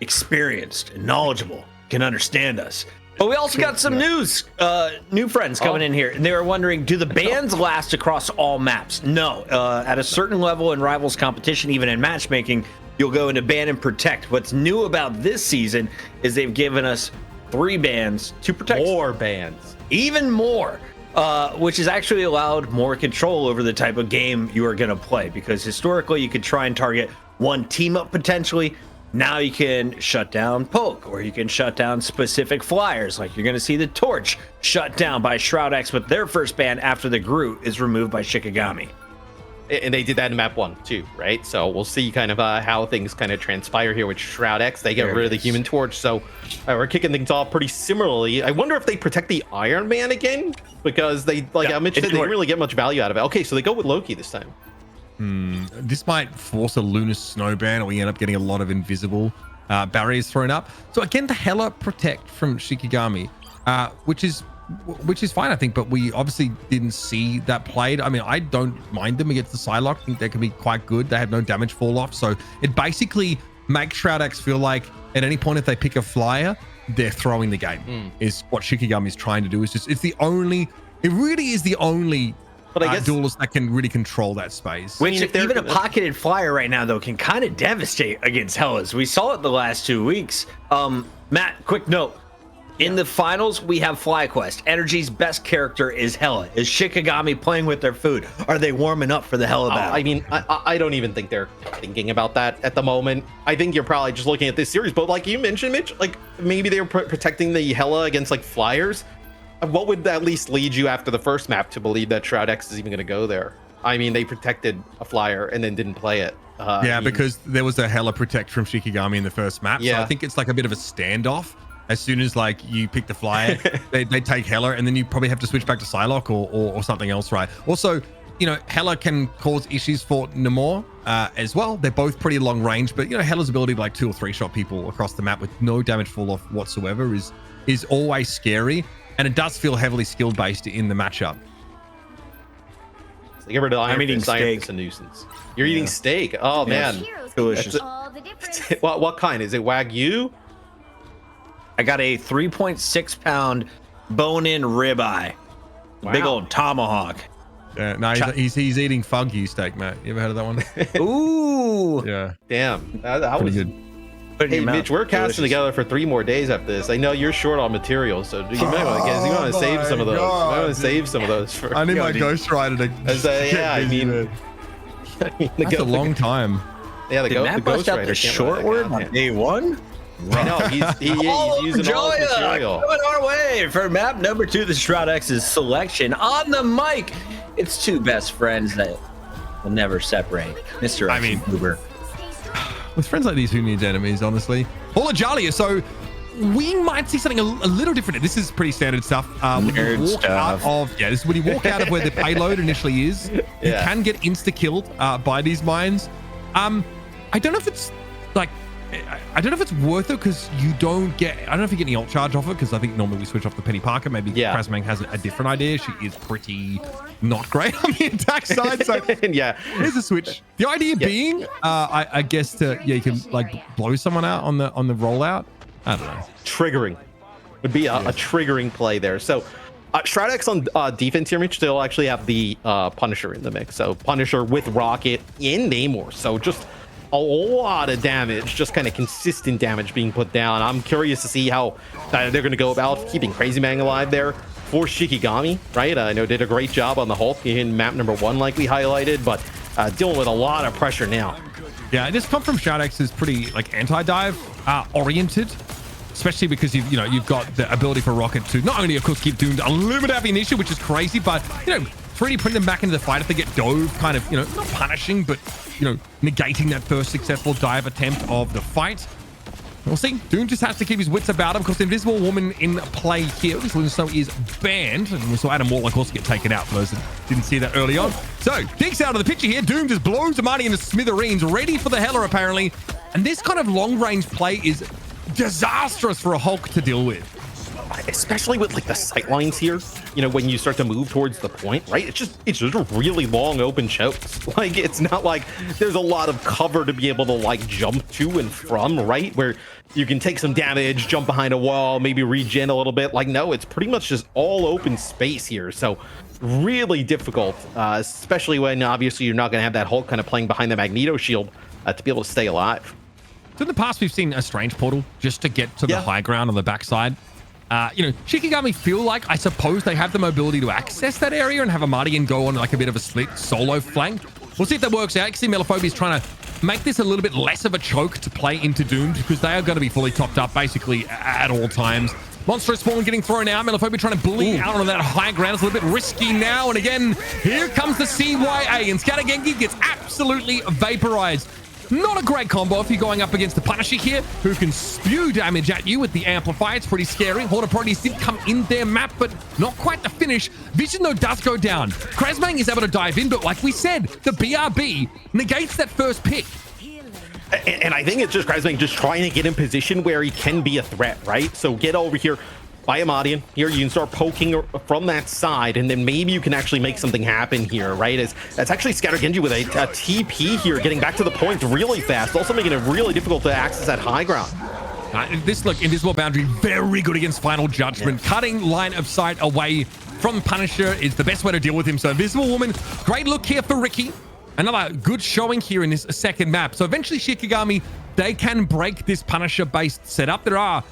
experienced and knowledgeable can understand us. But we also got some news, new friends coming in here, and they were wondering, do the bans last across all maps? No, at a certain level in rivals competition, even in matchmaking, you'll go into ban and protect. What's new about this season is they've given us 3 bans to protect. More bans. Even more. Which has actually allowed more control over the type of game you are going to play, because historically you could try and target one team up potentially. Now you can shut down poke, or you can shut down specific flyers. Like you're going to see the Torch shut down by Shroud-X with their first ban after the Groot is removed by Shikigami. And they did that in map 1 too, right? So we'll see kind of how things kind of transpire here with Shroud-X. They get rid of the Human Torch, so we're kicking things off pretty similarly. I wonder if they protect the Iron Man again, because they, like Mitch said, they didn't really get much value out of it. Okay, so they go with Loki this time. This might force a lunar snow ban, or we end up getting a lot of invisible barriers thrown up. So again, the Hela protect from Shikigami, which is fine, I think, but we obviously didn't see that played. I mean, I don't mind them against the Psylocke. I think they can be quite good. They have no damage fall off, so it basically makes Shroud-X feel like at any point if they pick a flyer, they're throwing the game. Is what Shikigami is trying to do. It really is the only but I guess duelist that can really control that space. Which, even a pocketed flyer right now, though, can kind of devastate against Hellas. We saw it the last 2 weeks. Matt, quick note. In the finals, we have FlyQuest. Energy's best character is Hela. Is Shikigami playing with their food? Are they warming up for the Hela battle? I mean, I don't even think they're thinking about that at the moment. I think you're probably just looking at this series. But like you mentioned, Mitch, like maybe they were protecting the Hela against like flyers. What would at least lead you after the first map to believe that Shroud-X is even going to go there? I mean, they protected a flyer and then didn't play it. Because there was a Hela protect from Shikigami in the first map. So I think it's like a bit of a standoff. As soon as like you pick the flyer, they take Hela, and then you probably have to switch back to Psylocke or something else, right? Also, Hela can cause issues for Namor as well. They're both pretty long range, but Hela's ability to like 2 or 3 shot people across the map with no damage fall off whatsoever is always scary, and it does feel heavily skill based in the matchup. So get rid of I'm eating steak. It's a nuisance. You're eating steak. Oh man, delicious. What kind? Is it Wagyu? I got a 3.6 pound bone-in ribeye. Wow. Big old tomahawk. Yeah, no, he's eating Fuggy steak, Matt. You ever heard of that one? Ooh. Yeah. Damn, that was good. Hey, Mitch, we're casting together for 3 more days after this. I know you're short on materials, so you might want to save some of those. God, you might want to save some of those for. I need my Ghost Rider to. I mean, that's a long time. Yeah, the Ghost Rider. The short word on day 1. No, he's using all his material. Coming our way for map number 2, the Shroud-X's selection. On the mic, it's 2 best friends that will never separate. Mr. Uber. With friends like these, who needs enemies, honestly? Hola, Jalia. So we might see something a little different. This is pretty standard stuff. This is when you walk out of where the payload initially is. You can get insta-killed by these mines. I don't know if it's like I don't know if it's worth it because you don't get, I don't know if you get any ult charge off it because I think normally we switch off the Penny Parker. Maybe Krasmang has a different idea. She is pretty not great on the attack side. So yeah, here's a switch. The idea being, I guess you can like blow someone out on the rollout. I don't know. Triggering would be a triggering play there. So Shroud-X on defense here, Mitch, still actually have the Punisher in the mix. So Punisher with Rocket in Namor. So just a lot of damage, just kind of consistent damage being put down. I'm curious to see how they're going to go about keeping Crazy Mang alive there for Shikigami, right? I know did a great job on the Hulk in map number 1, like we highlighted, but dealing with a lot of pressure now. Yeah, this come from Shroud-X is pretty like anti-dive oriented, especially because you've got the ability for Rocket to not only of course keep Doomed unlimited ammunition, which is crazy, but 3D print them back into the fight if they get dove, kind of not punishing, but negating that first successful dive attempt of the fight. We'll see. Doom just has to keep his wits about him because the Invisible Woman in play here. This one so is banned, and we saw Adam Warlock also get taken out for those that didn't see that early on. So Diggs out of the picture here. Doom just blows Amani into smithereens, ready for the Heller apparently. And this kind of long range play is disastrous for a Hulk to deal with, especially with like the sight lines here. When you start to move towards the point, right? It's just a really long open chokes. Like it's not like there's a lot of cover to be able to like jump to and from, right? Where you can take some damage, jump behind a wall, maybe regen a little bit. Like no, it's pretty much just all open space here. So really difficult, especially when obviously you're not going to have that Hulk kind of playing behind the Magneto shield to be able to stay alive. So in the past, we've seen a strange portal just to get to the high ground on the backside. Shikigami feel like, I suppose, they have the mobility to access that area and have a Mardian go on like a bit of a split solo flank. We'll see if that works out. You see Melophobia is trying to make this a little bit less of a choke to play into Doomed because they are going to be fully topped up basically at all times. Monstrous Spawn getting thrown out. Melophobia trying to bully out on that high ground. It's a little bit risky now. And again, here comes the CYA and Scattergenki gets absolutely vaporized. Not a great combo if you're going up against the Punisher here, who can spew damage at you with the Amplifier. It's pretty scary. Horde of Proteus did come in their map, but not quite the finish. Vision, though, does go down. Krasmang is able to dive in, but like we said, the BRB negates that first pick. And I think it's just Krasmang just trying to get in position where he can be a threat, right? So get over here by Amadian. Here you can start poking from that side, and then maybe you can actually make something happen here, right? That's actually Scattergenji with a TP here, getting back to the point really fast, also making it really difficult to access that high ground. Invisible Boundary, very good against Final Judgment. Cutting line of sight away from Punisher is the best way to deal with him. So Invisible Woman, great look here for Ricky. Another good showing here in this second map. So eventually Shikigami, they can break this Punisher-based setup. There are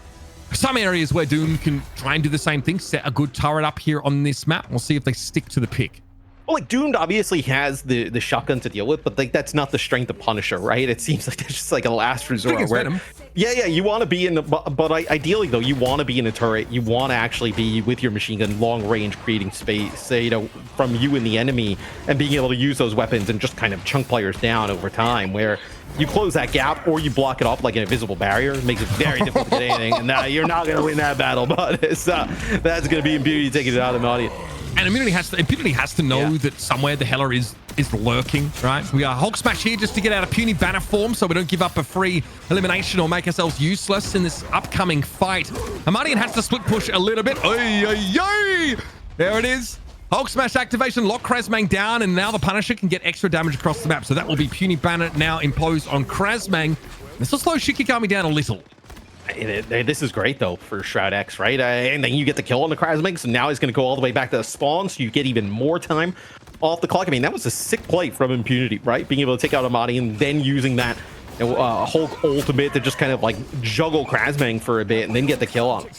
some areas where Doom can try and do the same thing, set a good turret up here on this map. We'll see if they stick to the pick. Well, like Doomed obviously has the shotgun to deal with, but like that's not the strength of Punisher, right? It seems like it's just like a last resort. Where, you want to be in the, but ideally though, you want to be in a turret. You want to actually be with your machine gun long range, creating space, from you and the enemy, and being able to use those weapons and just kind of chunk players down over time. Where you close that gap or you block it off like an invisible barrier, it makes it very difficult to get anything. And you're not going to win that battle, but that's going to be Impunity taking it out of the audience. And Impunity has to know that somewhere the Heller is lurking, right? We are Hulk Smash here just to get out of puny banner form so we don't give up a free elimination or make ourselves useless in this upcoming fight. Amadian has to split push a little bit. There it is. Hulk Smash activation, lock Krasmang down, and now the Punisher can get extra damage across the map. So that will be puny banner now imposed on Krasmang. This will slow Shikigami down a little. This is great though for Shroud-X, right? And then you get the kill on the Krasmang, so now he's going to go all the way back to the spawn, so you get even more time off the clock. I mean, that was a sick play from Impunity, right? Being able to take out Amadi and then using that Hulk ultimate to just kind of like juggle Krasmang for a bit and then get the kill on him.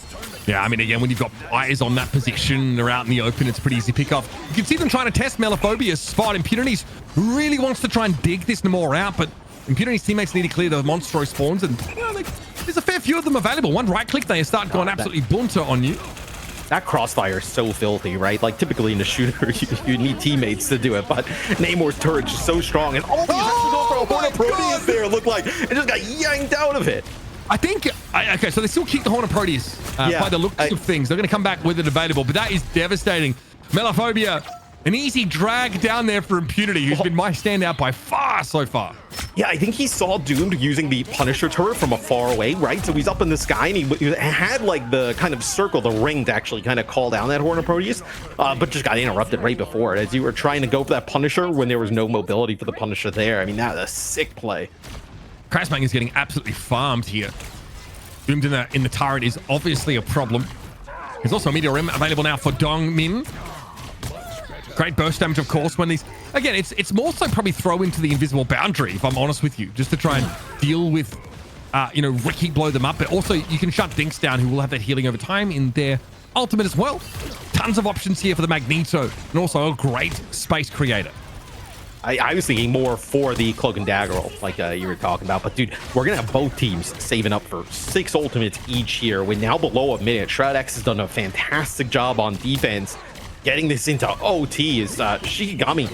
Yeah, I mean, again, when you've got eyes on that position, they're out in the open, it's pretty easy to pick off. You can see them trying to test Melophobia's spot. Impunity's really wants to try and dig this Namor out, but Impunity's teammates need to clear the Monstro spawns, and there's a fair few of them available. One right click, they start going absolutely bunter on you. That crossfire is so filthy, right? Like typically in a shooter, you need teammates to do it, but Namor's turret is so strong, and all these actually go for a Horn of Proteus there look like it just got yanked out of it. I think, okay, so they still keep the Horn of Proteus by the looks of things. They're going to come back with it available, but that is devastating. Melophobia An easy drag down there for Impunity, who's been my standout by far so far. Yeah, I think he saw Doomed using the Punisher turret from a far away, right? So he's up in the sky, and he had like the kind of circle, the ring, to actually kind of call down that Horn of Proteus, but just got interrupted right before it as you were trying to go for that Punisher when there was no mobility for the Punisher there. I mean, that was a sick play. Krasmang is getting absolutely farmed here. Doomed in the turret is obviously a problem. There's also a Meteor Rim available now for Dong Min. Great burst damage, of course, when these... Again, it's more so probably throw into the invisible boundary, if I'm honest with you, just to try and deal with, Ricky blow them up. But also, you can shut Dinks down, who will have that healing over time in their ultimate as well. Tons of options here for the Magneto, and also a great space creator. I was thinking more for the Cloak and Dagger roll, like you were talking about. But, dude, we're going to have both teams saving up for 6 ultimates each here. We're now below a minute. Shroud-X has done a fantastic job on defense. Getting this into OT is Shikigami.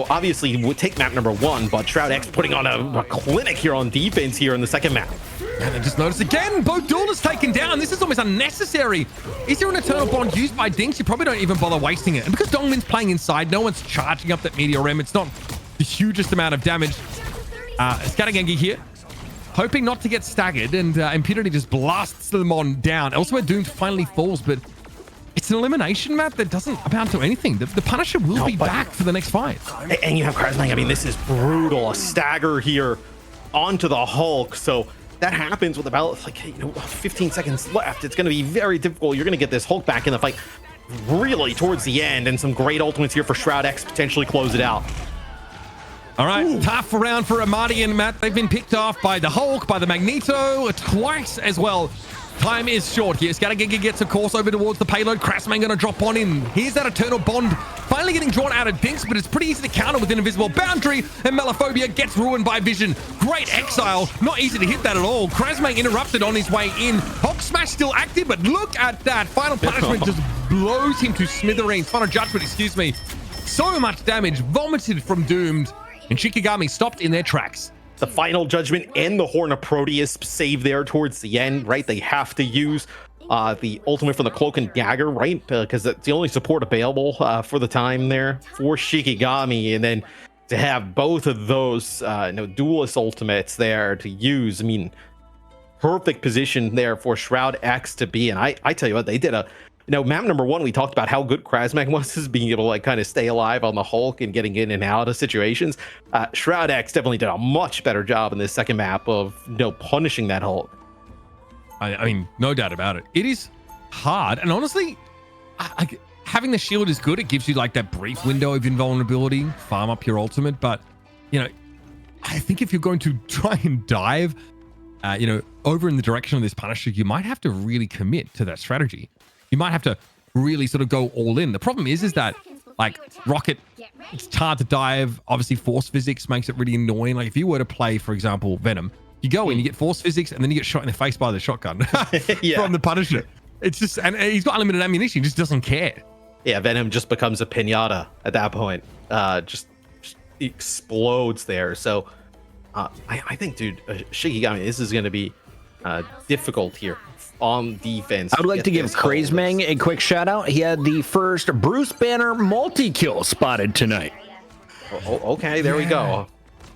Obviously would take map number 1, but Shroud-X putting on a clinic here on defense here in the second map. And I just noticed again, both duelists taken down. This is almost unnecessary. Is there an Eternal Bond used by Dinks? You probably don't even bother wasting it. And because Dongmin's playing inside, no one's charging up that Meteor Rim. It's not the hugest amount of damage. Scattergengi here, hoping not to get staggered, and Impunity just blasts them on down. Elsewhere, Doomed finally falls, but it's an elimination map that doesn't amount to anything. The Punisher will be back for the next fight. And you have Krasmang. I mean, this is brutal. A stagger here onto the Hulk. So that happens with about 15 seconds left. It's going to be very difficult. You're going to get this Hulk back in the fight really towards the end, and some great ultimates here for Shroud-X potentially close it out. All right, tough round for Amadi and Matt. They've been picked off by the Hulk, by the Magneto, twice as well. Time is short here. Scattergengi gets a course over towards the payload. Krasmang gonna drop on in. Here's that Eternal Bond finally getting drawn out of Dinks, but it's pretty easy to counter with an invisible boundary, and Melaphobia gets ruined by Vision. Great exile. Not easy to hit that at all. Krasmang interrupted on his way in. Hulk Smash still active, but look at that. Final Punishment just blows him to smithereens. Final Judgment, excuse me. So much damage vomited from Doomed, and Shikigami stopped in their tracks. The Final Judgment and the Horn of Proteus save there towards the end, right? They have to use the ultimate from the Cloak and Dagger, right? Because it's the only support available for the time there for Shikigami. And then to have both of those duelist ultimates there to use, I mean, perfect position there for Shroud-X to be. And I tell you what, they did map number 1, we talked about how good Krasmang was as being able to kind of stay alive on the Hulk and getting in and out of situations. Shroud-X definitely did a much better job in this second map of punishing that Hulk. I mean, no doubt about it. It is hard, and honestly, having the shield is good. It gives you like that brief window of invulnerability, farm up your ultimate. But I think if you're going to try and dive, over in the direction of this Punisher, you might have to really commit to that strategy. You might have to really sort of go all in. The problem is that like Rocket, it's hard to dive. Obviously, force physics makes it really annoying. Like if you were to play, for example, Venom, you go in, you get force physics, and then you get shot in the face by the shotgun from the Punisher. It's just, and he's got unlimited ammunition. He just doesn't care. Yeah, Venom just becomes a pinata at that point. Just explodes there. So I think, dude, Shikigami, this is going to be difficult here on defense. I would like to give Krasmang a quick shout out. He had the first Bruce Banner multi-kill spotted tonight. Okay, there we go.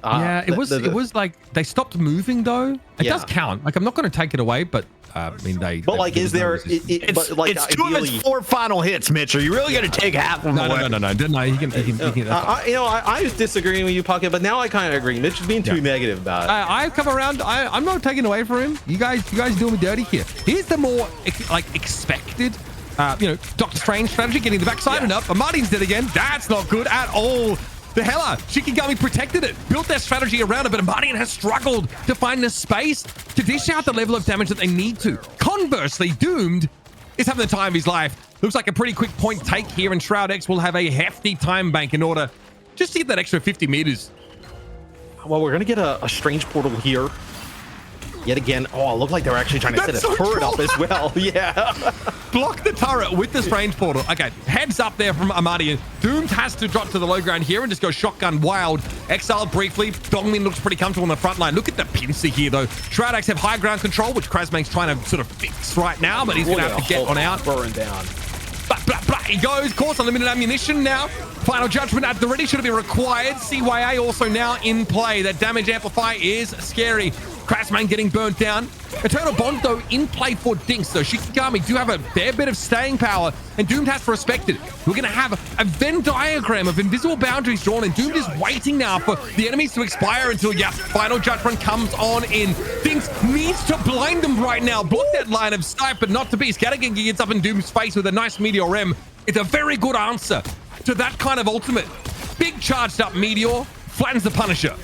It was like they stopped moving though. It does count. Like I'm not going to take it away, but I mean they. But like, is there? It's 2 of his 4 final hits, Mitch. Are you really going to take half of them away? No. He can I was disagreeing with you, Pocket, but now I kind of agree. Mitch is being too negative about it. I've come around. I'm not taking away from him. You guys doing me dirty here. Here's the more expected. Doctor Strange strategy, getting the backside and up. Martin's dead again. That's not good at all. The Hela, Shikigami protected it, built their strategy around it, but Martin has struggled to find the space to dish out the level of damage that they need to. Conversely, Doomed is having the time of his life. Looks like a pretty quick point take here, and Shroud-X will have a hefty time bank in order just to get that extra 50 meters. Well, we're going to get a strange portal here. Yet again, it looked like they were actually trying to set a turret up as well. Yeah. Block the turret with the strange portal. Okay, heads up there from Amadi. Doomed has to drop to the low ground here and just go shotgun wild. Exiled briefly. Dongmin looks pretty comfortable on the front line. Look at the pincer here, though. Shroud-X have high ground control, which Krasmang's trying to sort of fix right now, but he's going to have to get on out. Burn down. But Blah, blah, he goes. Of course, unlimited ammunition now. Final judgment at the ready. Should it be required? CYA also now in play. That damage amplifier is scary. Krasman getting burnt down. Eternal Bond, though, in play for Dinks. So Shikigami do have a fair bit of staying power, and Doomed has to respect it. We're going to have a Venn diagram of invisible boundaries drawn, and Doomed is waiting now for the enemies to expire until, yes, Final Judgment comes on in. Dinks needs to blind them right now. Block that line of sight, but not to be. Scattergengi gets up in Doom's face with a nice Meteor M. It's a very good answer to that kind of ultimate. Big charged up Meteor, flattens the Punisher.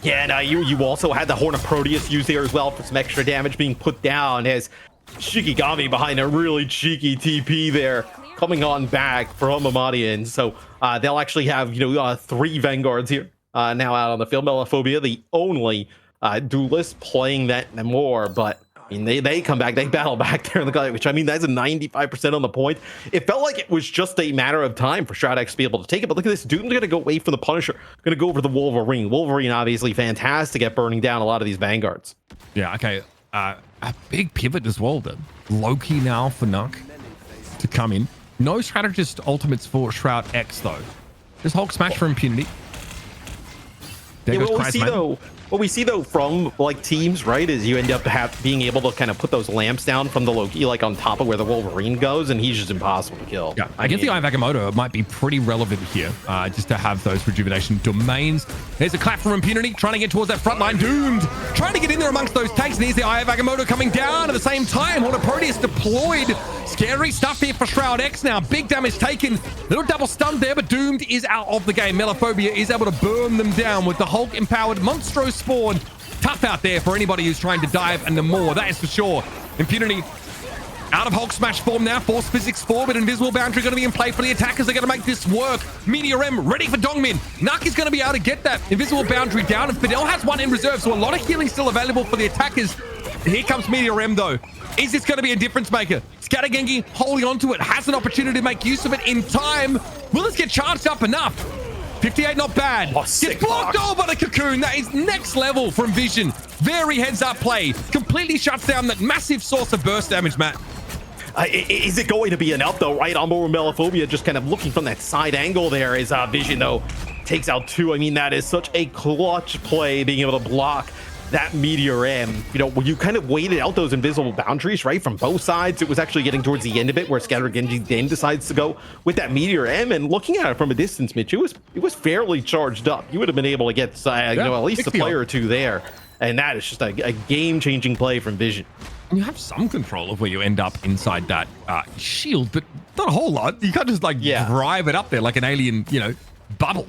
Yeah, and you also had the Horn of Proteus used there as well for some extra damage being put down as Shikigami behind a really cheeky TP there coming on back from Amadian. So they'll actually have, 3 Vanguards here now out on the field. Melophobia, the only duelist playing that more, but I mean, they come back, they battle back there in the guy, which I mean, that's a 95% on the point. It felt like it was just a matter of time for Shroud-X to be able to take it, but look at this. Doom's going to go away from the Punisher, going to go over the Wolverine. Wolverine, obviously fantastic at burning down a lot of these Vanguards. Yeah, okay. A big pivot as well, then. Loki now for Nuck to come in. No strategist ultimates for Shroud-X, though. Just Hulk smash for Impunity. There goes What we see though from like teams, right, is you end up being able to kind of put those lamps down from the Loki like on top of where the Wolverine goes, and he's just impossible to kill. Yeah, I guess the Eye of Agamotto might be pretty relevant here, just to have those rejuvenation domains. There's a clap from Impunity, trying to get towards that front line. Doomed, trying to get in there amongst those tanks, and here's the Eye of Agamotto coming down at the same time. Horn of Proteus deployed. Scary stuff here for Shroud-X now. Big damage taken. Little double stun there, but Doomed is out of the game. Melophobia is able to burn them down with the Hulk-empowered Monstro Spawn. Tough out there for anybody who's trying to dive into more, that is for sure. Impunity out of Hulk smash form now. Force physics forward. Invisible boundary going to be in play for the attackers. They're going to make this work. Meteor M ready for Dongmin. Nuck is going to be able to get that invisible boundary down, and Fidel has one in reserve, so a lot of healing still available for the attackers. Here comes Meteor M, though. Is this going to be a difference maker? Scattergengi holding onto it, has an opportunity to make use of it in time. Will this get charged up enough? 58, not bad. Oh, Gets blocked over by the Cocoon. That is next level from Vision. Very heads-up play. Completely shuts down that massive source of burst damage, Matt. Is it going to be enough, though, right? On board with Melophobia, just kind of looking from that side angle there is Vision, though, takes out 2. I mean, that is such a clutch play, being able to block that Meteor M. When you kind of waited out those invisible boundaries, right, from both sides, it was actually getting towards the end of it where Scattergengi then decides to go with that Meteor M, and looking at it from a distance, Mitch, it was fairly charged up. You would have been able to get at least a player or 2 there, and that is just a game-changing play from Vision. You have some control of where you end up inside that shield, but not a whole lot. You can't just drive it up there like an alien, bubble.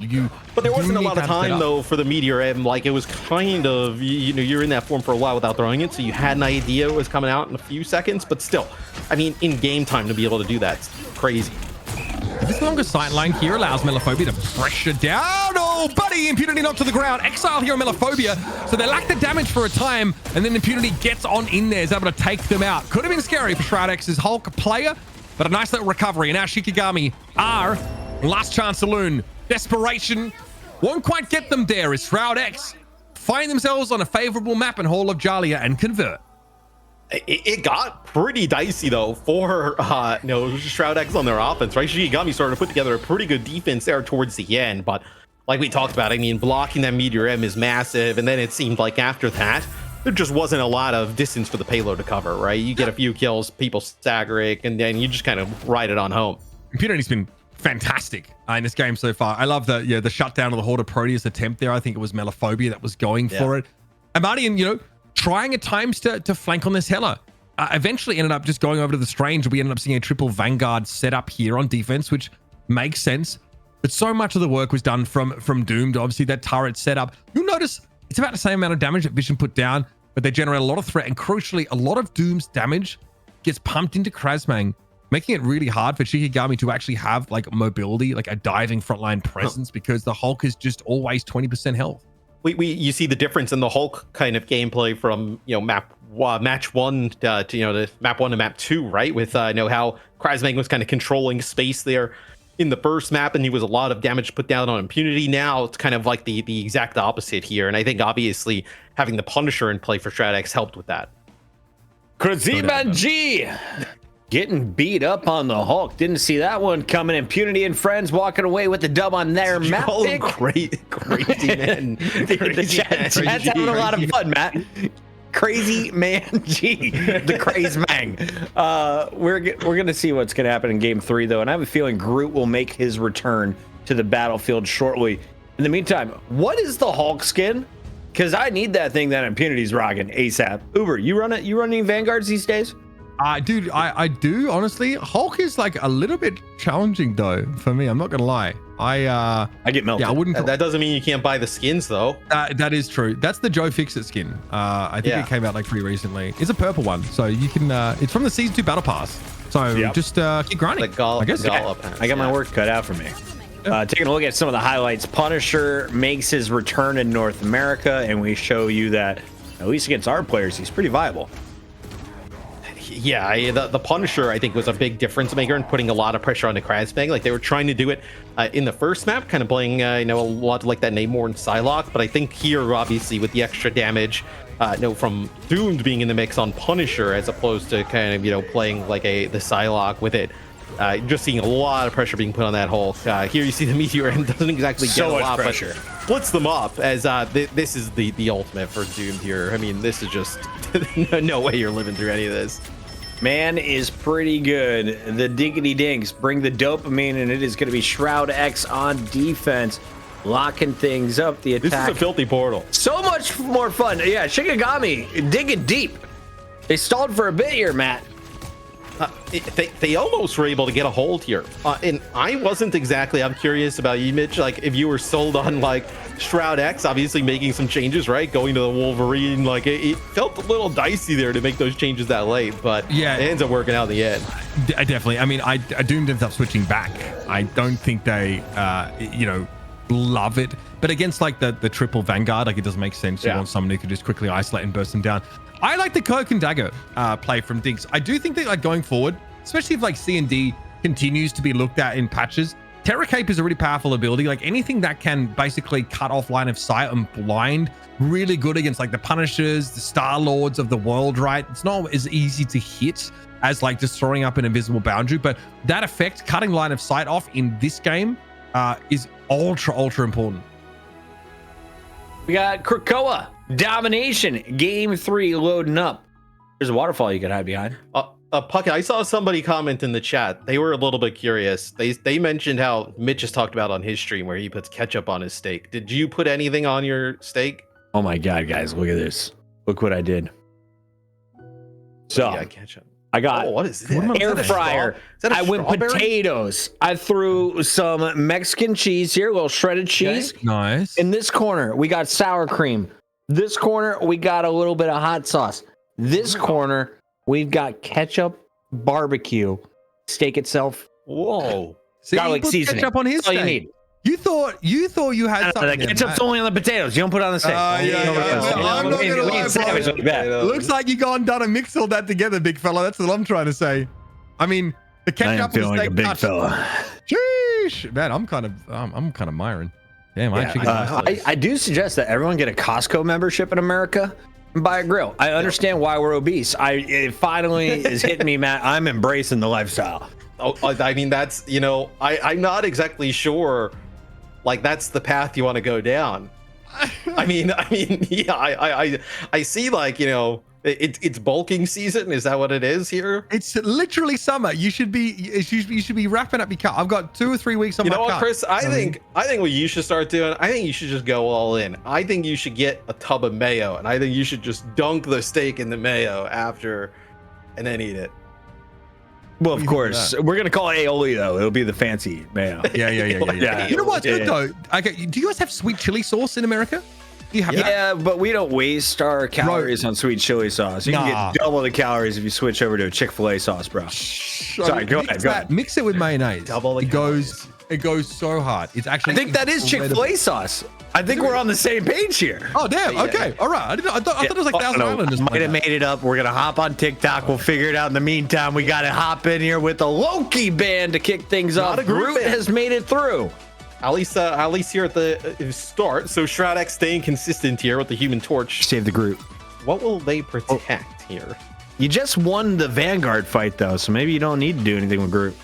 But there wasn't a lot of time though for the Meteor M. Like, it was kind of, you're in that form for a while without throwing it, so you had an idea it was coming out in a few seconds, but still, I mean, in game time to be able to do that, it's crazy. This longer sight line here allows Melophobia to pressure down. Oh, buddy, Impunity knocked to the ground. Exile here on Melophobia, so they lack the damage for a time, and then Impunity gets on in there, is able to take them out. Could have been scary for Shroud-X's Hulk player, but a nice little recovery. And now Shikigami are last chance saloon. Desperation won't quite get them there as Shroud-X find themselves on a favorable map in Hall of Jalia and convert. It got pretty dicey though for Shroud-X on their offense, right? Shikigami started to put together a pretty good defense there towards the end, but like we talked about, I mean, blocking that Meteor M is massive, and then it seemed like after that there just wasn't a lot of distance for the payload to cover, right? You get a few kills, people stagger it, and then you just kind of ride it on home. Impunity's been fantastic in this game so far. I love the shutdown of the Horde of Proteus attempt there. I think it was Melophobia that was going for it. Amadian, trying at times to flank on this Hela. Eventually ended up just going over to the Strange. We ended up seeing a triple Vanguard setup here on defense, which makes sense. But so much of the work was done from Doomed. Obviously, that turret setup. You'll notice it's about the same amount of damage that Vision put down, but they generate a lot of threat. And crucially, a lot of Doom's damage gets pumped into Krasmang, making it really hard for Shikigami to actually have like mobility, like a diving frontline presence, because the Hulk is just always 20% health. You see the difference in the Hulk kind of gameplay from match 1 to map 1 to map 2, right? With how Krasmang was kind of controlling space there in the first map, and he was a lot of damage put down on Impunity. Now it's kind of like the exact opposite here, and I think obviously having the Punisher in play for Shroud-X helped with that. Kraziman G. getting beat up on the Hulk. Didn't see that one coming. Impunity and friends walking away with the dub on their map pick. Crazy man. The chat's having a lot of fun, Matt. Crazy man G, the craze mang. We're gonna see what's gonna happen in game 3 though, and I have a feeling Groot will make his return to the battlefield shortly. In the meantime, what is the Hulk skin? Because I need that thing that Impunity's rocking ASAP. Uber, you run any Vanguards these days? Dude, I do, honestly. Hulk is like a little bit challenging though for me. I'm not gonna lie. I get melted. Yeah, I wouldn't. That doesn't mean you can't buy the skins though. That is true. That's the Joe Fixit skin. I think it came out like pretty recently. It's a purple one, so you can. It's from the Season 2 Battle Pass. So just keep grinding. I guess. I got my work cut out for me. Taking a look at some of the highlights, Punisher makes his return in North America, and we show you that at least against our players, he's pretty viable. Yeah, the Punisher, I think, was a big difference maker in putting a lot of pressure on the Krasbang. Like, they were trying to do it in the first map, kind of playing, a lot like that Namor and Psylocke. But I think here, obviously, with the extra damage, from Doomed being in the mix on Punisher, as opposed to kind of, playing like the Psylocke with it, just seeing a lot of pressure being put on that Hulk. Here you see the Meteor and doesn't exactly get a lot, pressure. But splits them up as this is the ultimate for Doomed here. I mean, this is just no way you're living through any of this. Man is pretty good. The diggity dinks bring the dopamine, and it is going to be Shroud-X on defense, locking things up. The attack. This is a filthy portal. So much more fun. Yeah, Shikigami digging deep. They stalled for a bit here, Matt. They almost were able to get a hold here, and I wasn't exactly. I'm curious about you, Mitch. Like, if you were sold on like Shroud-X, obviously making some changes, right? Going to the Wolverine, like it felt a little dicey there to make those changes that late, but yeah, it ends up working out in the end. Definitely. I mean, I Doomed ends up switching back. I don't think they, love it, but against like the triple Vanguard, like it doesn't make sense. You want someone who could just quickly isolate and burst them down. I like the Cloak and Dagger play from Dinks. I do think that like going forward, especially if like C&D continues to be looked at in patches, Terra Cape is a really powerful ability. Like anything that can basically cut off line of sight and blind, really good against like the Punishers, the Star Lords of the world, right? It's not as easy to hit as like just throwing up an invisible boundary, but that effect, cutting line of sight off in this game is ultra important. We got Krakoa. Domination, game 3 loading up. There's a waterfall you can hide behind. Puckett, I saw somebody comment in the chat. They were a little bit curious. They mentioned how Mitch has talked about on his stream where he puts ketchup on his steak. Did you put anything on your steak? Oh my God, guys, look at this. Look what I did. So yeah, ketchup. I got what is this? Air fryer. I went potatoes. I threw some Mexican cheese here, a little shredded cheese. Okay. Nice. In this corner, we got sour cream. This corner, we got a little bit of hot sauce. This corner, we've got ketchup, barbecue, steak itself. Whoa. See, garlic seasoning. Ketchup on his That's all you need. You thought you had something. The ketchup's only on the potatoes. You don't put it on the steak. I'm not gonna lie, looks like you gone done and mixed all that together, big fella. That's what I'm trying to say. I mean, the ketchup I am feeling like a big fella. Sheesh, man, I'm kind of Myron. Damn, I do suggest that everyone get a Costco membership in America and buy a grill. I understand why we're obese. It finally is hitting me, Matt. I'm embracing the lifestyle. Oh, I mean, that's, I'm not exactly sure. Like, that's the path you want to go down. I mean, yeah, I see, like, it's bulking season. Is that what it is here? It's literally summer. You should be wrapping up your car. I've got 2 or 3 weeks on my car. You know what, Chris? I think what you should start doing, I think you should just go all in. I think you should get a tub of mayo, and I think you should just dunk the steak in the mayo after, and then eat it. Well, of course, we're gonna call it aioli though. It'll be the fancy mayo. Yeah. You know what's good though? Okay, do you guys have sweet chili sauce in America? Do you have that? Yeah, but we don't waste our calories on sweet chili sauce. You can get double the calories if you switch over to a Chick-fil-A sauce, bro. Sorry, go ahead. Mix it with mayonnaise. Double the calories. It goes so hard. It's actually. I think that is Chick-fil-A sauce. I think we're on the same page here. Oh damn! Okay, all right. I thought it was like Thousand Islanders. Might have made it up. We're gonna hop on TikTok. We'll figure it out. In the meantime, we gotta hop in here with the Loki band to kick things off. Groot has made it through. At least here at the start. So Shroud-X staying consistent here with the Human Torch. Save the Groot. What will they protect here? You just won the Vanguard fight, though, so maybe you don't need to do anything with Groot.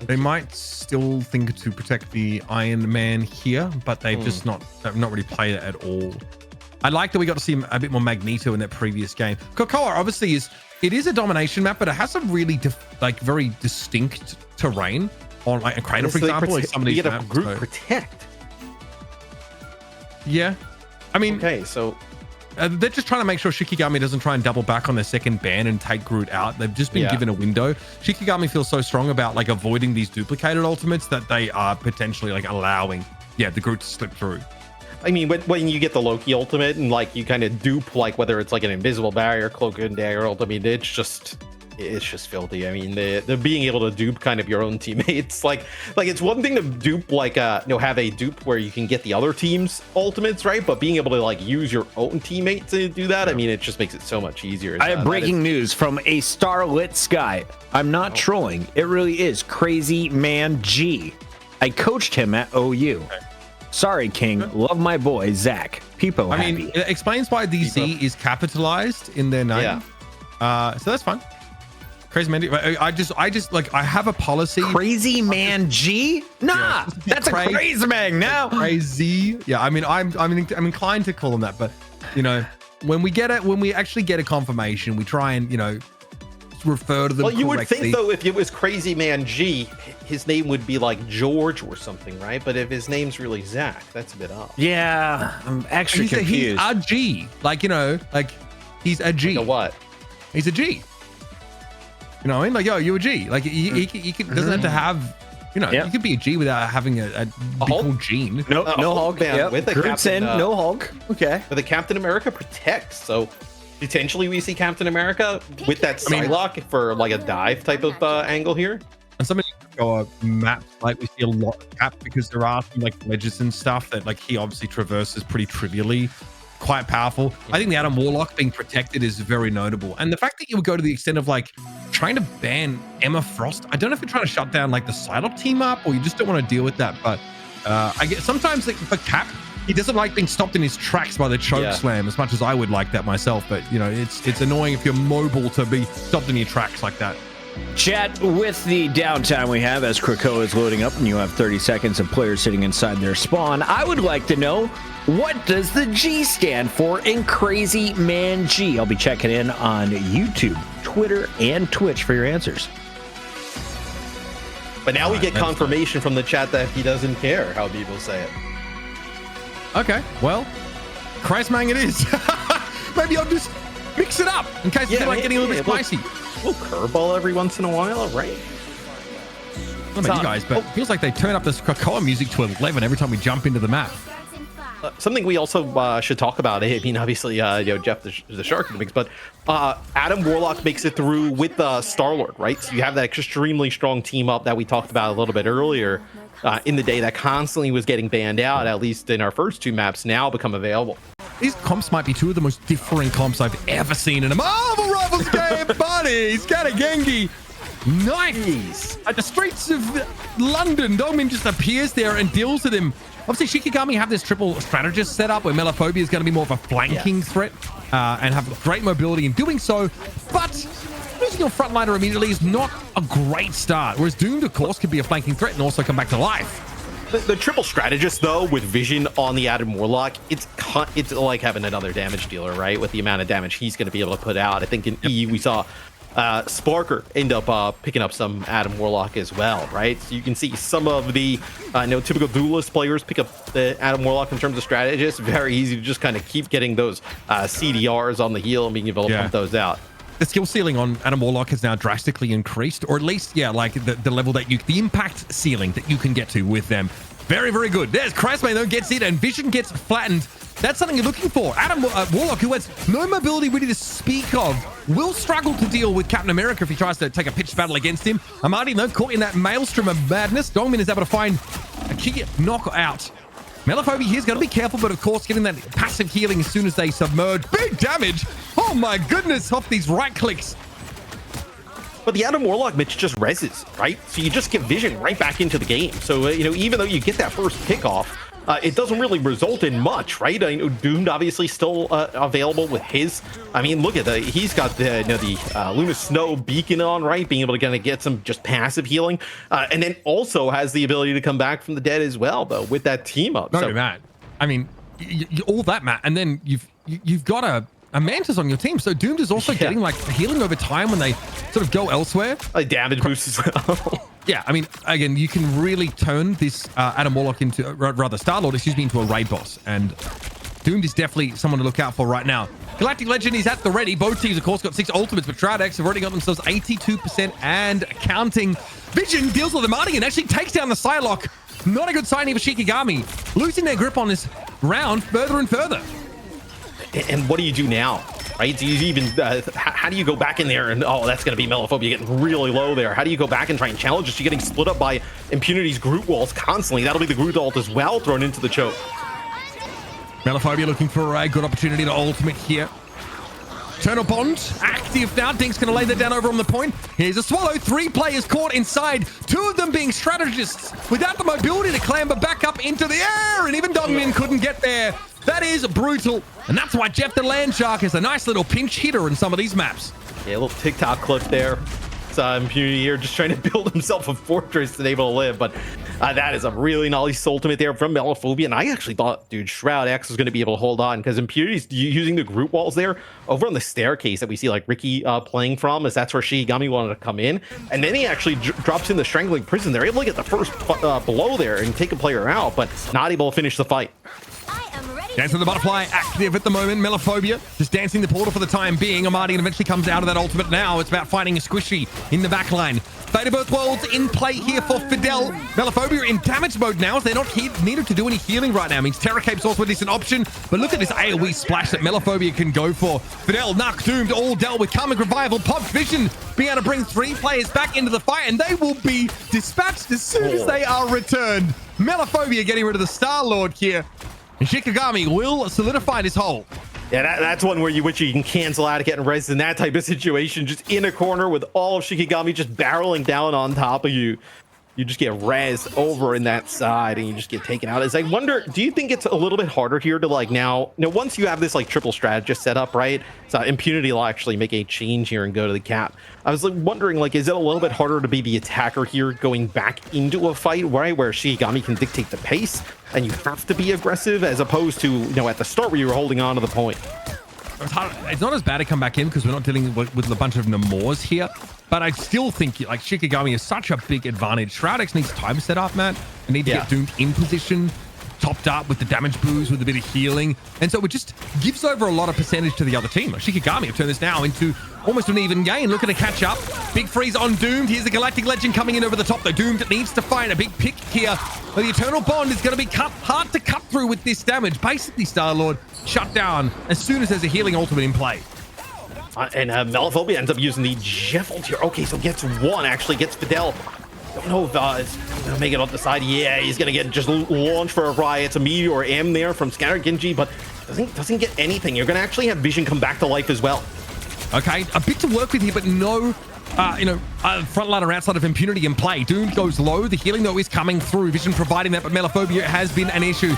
They might still think to protect the Iron Man here, but they've just not really played it at all. I like that we got to see a bit more Magneto in that previous game. Krakoa obviously is a domination map, but it has some really very distinct terrain on like a Cradle, for example. Like some of these you get maps, a Groot protect. Yeah, I mean, okay, so they're just trying to make sure Shikigami doesn't try and double back on their second ban and take Groot out. They've just been given a window. Shikigami feels so strong about like avoiding these duplicated ultimates that they are potentially like allowing, the Groot to slip through. I mean, when you get the Loki ultimate and like you kind of dupe, like whether it's like an invisible barrier, cloak and dagger ultimate, it's just filthy. I mean, the being able to dupe kind of your own teammates, like it's one thing to dupe have a dupe where you can get the other team's ultimates, right? But being able to like use your own teammate to do that, I mean, it just makes it so much easier. I have breaking news from a starlit sky. I'm not trolling. It really is Crazy Man G. I coached him at OU. Sorry, King. Love my boy, Zach. Peepo I happy. mean, it explains why DZ is capitalized in their name. So that's fun. Crazy Man. I just like I have a policy. Crazy Man G? Nah, that's a crazy man now. Crazy. Yeah, I mean, I'm inclined to call him that, but when we actually get a confirmation, we try and refer to them. Well, you would correctly. think though, if it was Crazy Man G, his name would be like George or something, right? But if his name's really Zach, that's a bit off. Yeah, I'm actually confused. He's a G, like he's a G. Like a what? He's a G. You know what I mean? Like, yo, you're a G. Like, he doesn't have to have, you could be a G without having a called Gene. No Hulk. Yep. With a Captain, no Hulk. Okay. With a Captain America protects. So potentially we see Captain America with that Psylocke for like a dive type of angle here. And some of these maps, like we see a lot of Cap because there are some like ledges and stuff that like he obviously traverses pretty trivially. Quite powerful. I think the Adam Warlock being protected is very notable, and the fact that you would go to the extent of like trying to ban Emma Frost. I don't know if you're trying to shut down like the Psylocke team up or you just don't want to deal with that, but I get sometimes like for Cap, he doesn't like being stopped in his tracks by the choke slam as much as I would like that myself, but it's annoying if you're mobile to be stopped in your tracks like that. Chat, with the downtime we have as Krakoa is loading up and you have 30 seconds of players sitting inside their spawn, I would like to know, what does the G stand for in Crazy Man G? I'll be checking in on YouTube, Twitter, and Twitch for your answers. But now we get confirmation from the chat that he doesn't care how people say it. Okay, well, Christmang it is. Maybe I'll just mix it up in case it's like getting a little bit spicy. A little curveball every once in a while, right? I don't know about you guys, but it feels like they turn up this Krakoa music to 11 every time we jump into the map. Something we also should talk about. I mean, obviously, Jeff the Shark in the mix, but Adam Warlock makes it through with Star-Lord, right? So you have that extremely strong team up that we talked about a little bit earlier in the day that constantly was getting banned out, at least in our first two maps, now become available. These comps might be two of the most differing comps I've ever seen in a Marvel Rivals game, buddy. He's got a Gengi. Nice. At the streets of London, Dongmin just appears there and deals with him. Obviously, Shikigami have this triple strategist set up where Melaphobia is going to be more of a flanking threat and have great mobility in doing so. But losing your frontliner immediately is not a great start. Whereas Doomed, of course, could be a flanking threat and also come back to life. The triple strategist, though, with vision on the Adam Warlock, it's like having another damage dealer, right? With the amount of damage he's going to be able to put out. I think in E, we saw Sparker end up picking up some Adam Warlock as well, right? So you can see some of the typical duelist players pick up the Adam Warlock in terms of strategists. Very easy to just kind of keep getting those CDRs on the heel and being able to pump those out. The skill ceiling on Adam Warlock has now drastically increased, or at least, like the level that the impact ceiling that you can get to with them. Very, very good. There's Christmane, though, gets it, and Vision gets flattened. That's something you're looking for. Adam Warlock, who has no mobility really to speak of, will struggle to deal with Captain America if he tries to take a pitched battle against him. Amadi, though, caught in that maelstrom of madness. Dongmin is able to find a key knockout. Melaphobia here's going to be careful, but of course, getting that passive healing as soon as they submerge. Big damage! Oh my goodness, off these right clicks. But the Adam Warlock, Mitch, just reses, right? So you just get Vision right back into the game. So, even though you get that first pick off, it doesn't really result in much, right? I know Doomed obviously still available with his. I mean, look at he's got the Luna Snow beacon on, right? Being able to kind of get some just passive healing, and then also has the ability to come back from the dead as well, though, with that team up. No, Matt. I mean, all that, Matt, and then you've got a Mantis on your team, so Doomed is also getting like healing over time when they sort of go elsewhere. Like damage boost as well. Yeah, I mean, again, you can really turn this Adam Warlock into, rather Star-Lord, excuse me, into a raid boss, and Doomed is definitely someone to look out for right now. Galactic Legend is at the ready. Both teams, of course, got 6 ultimates, but Shroud-X have already got themselves 82% and counting. Vision deals with the Marty and actually takes down the Psylocke. Not a good sign here for Shikigami. Losing their grip on this round further and further. And what do you do now? Right? Do you even how do you go back in there and that's going to be Melophobia getting really low there? How do you go back and try and challenge? Is she getting split up by Impunity's Groot walls constantly? That'll be the Groot ult as well thrown into the choke. Melophobia looking for a good opportunity to ultimate here. Eternal Bond active now. Dink's going to lay that down over on the point. Here's a Swallow. 3 players caught inside. 2 of them being strategists without the mobility to clamber back up into the air. And even Dongmin couldn't get there. That is brutal. And that's why Jeff the Landshark is a nice little pinch hitter in some of these maps. Yeah, a little TikTok clip there. It's Impunity here just trying to build himself a fortress to be able to live. But that is a really nice ultimate there from Melophobia. And I actually thought, dude, Shroud-X was going to be able to hold on because Impunity's using the group walls there over on the staircase that we see like Ricky playing from, as that's where Shikigami wanted to come in. And then he actually drops in the Strangling Prison. They're able to get the first blow there and take a player out, but not able to finish the fight. Dancing the Butterfly active at the moment. Melophobia just dancing the portal for the time being. Amadi eventually comes out of that ultimate now. It's about finding a squishy in the back line. Fate of Both Worlds in play here for Fidel. Melophobia in damage mode now, as they're not needed to do any healing right now. Means Terror Cape's also a decent option, but look at this AoE splash that Melophobia can go for. Fidel, Nuck, Doomed, all dealt with. Karmic Revival, Pop Vision being able to bring 3 players back into the fight, and they will be dispatched as soon as they are returned. Melophobia getting rid of the Star-Lord here. And Shikigami will solidify this hole. Yeah, that's one where you wish you can cancel out of getting res in that type of situation. Just in a corner with all of Shikigami just barreling down on top of you. You just get res over in that side and you just get taken out. As I wonder, do you think it's a little bit harder here to like now once you have this like triple strategist set up, right? So Impunity will actually make a change here and go to the cap. I was like wondering, like, is it a little bit harder to be the attacker here going back into a fight, right? Where Shikigami can dictate the pace and you have to be aggressive as opposed to, at the start where you were holding on to the point. It's not as bad to come back in because we're not dealing with a bunch of Namors here. But I still think like Shikigami is such a big advantage. Shroud-X needs time set up, man. I need to get Doomed in position, topped up with the damage boost, with a bit of healing. And so it just gives over a lot of percentage to the other team. Like Shikigami have turned this now into almost an even game. Looking to catch up. Big freeze on Doomed. Here's the Galactic Legend coming in over the top, though. Doomed needs to find a big pick here. But the Eternal Bond is going to be hard to cut through with this damage. Basically, Star-Lord shut down as soon as there's a healing ultimate in play. And Melophobia ends up using the Jeff ult here. Okay, so gets one, actually gets Fidel. Don't know if he's gonna make it off the side. Yeah, he's gonna get just launched for a riot. It's a Meteor M there from Scatter Genji, but doesn't get anything. You're gonna actually have Vision come back to life as well. Okay, a bit to work with here, but no, front ladder outside of Impunity in play. Doom goes low. The healing, though, is coming through. Vision providing that, but Melophobia has been an issue.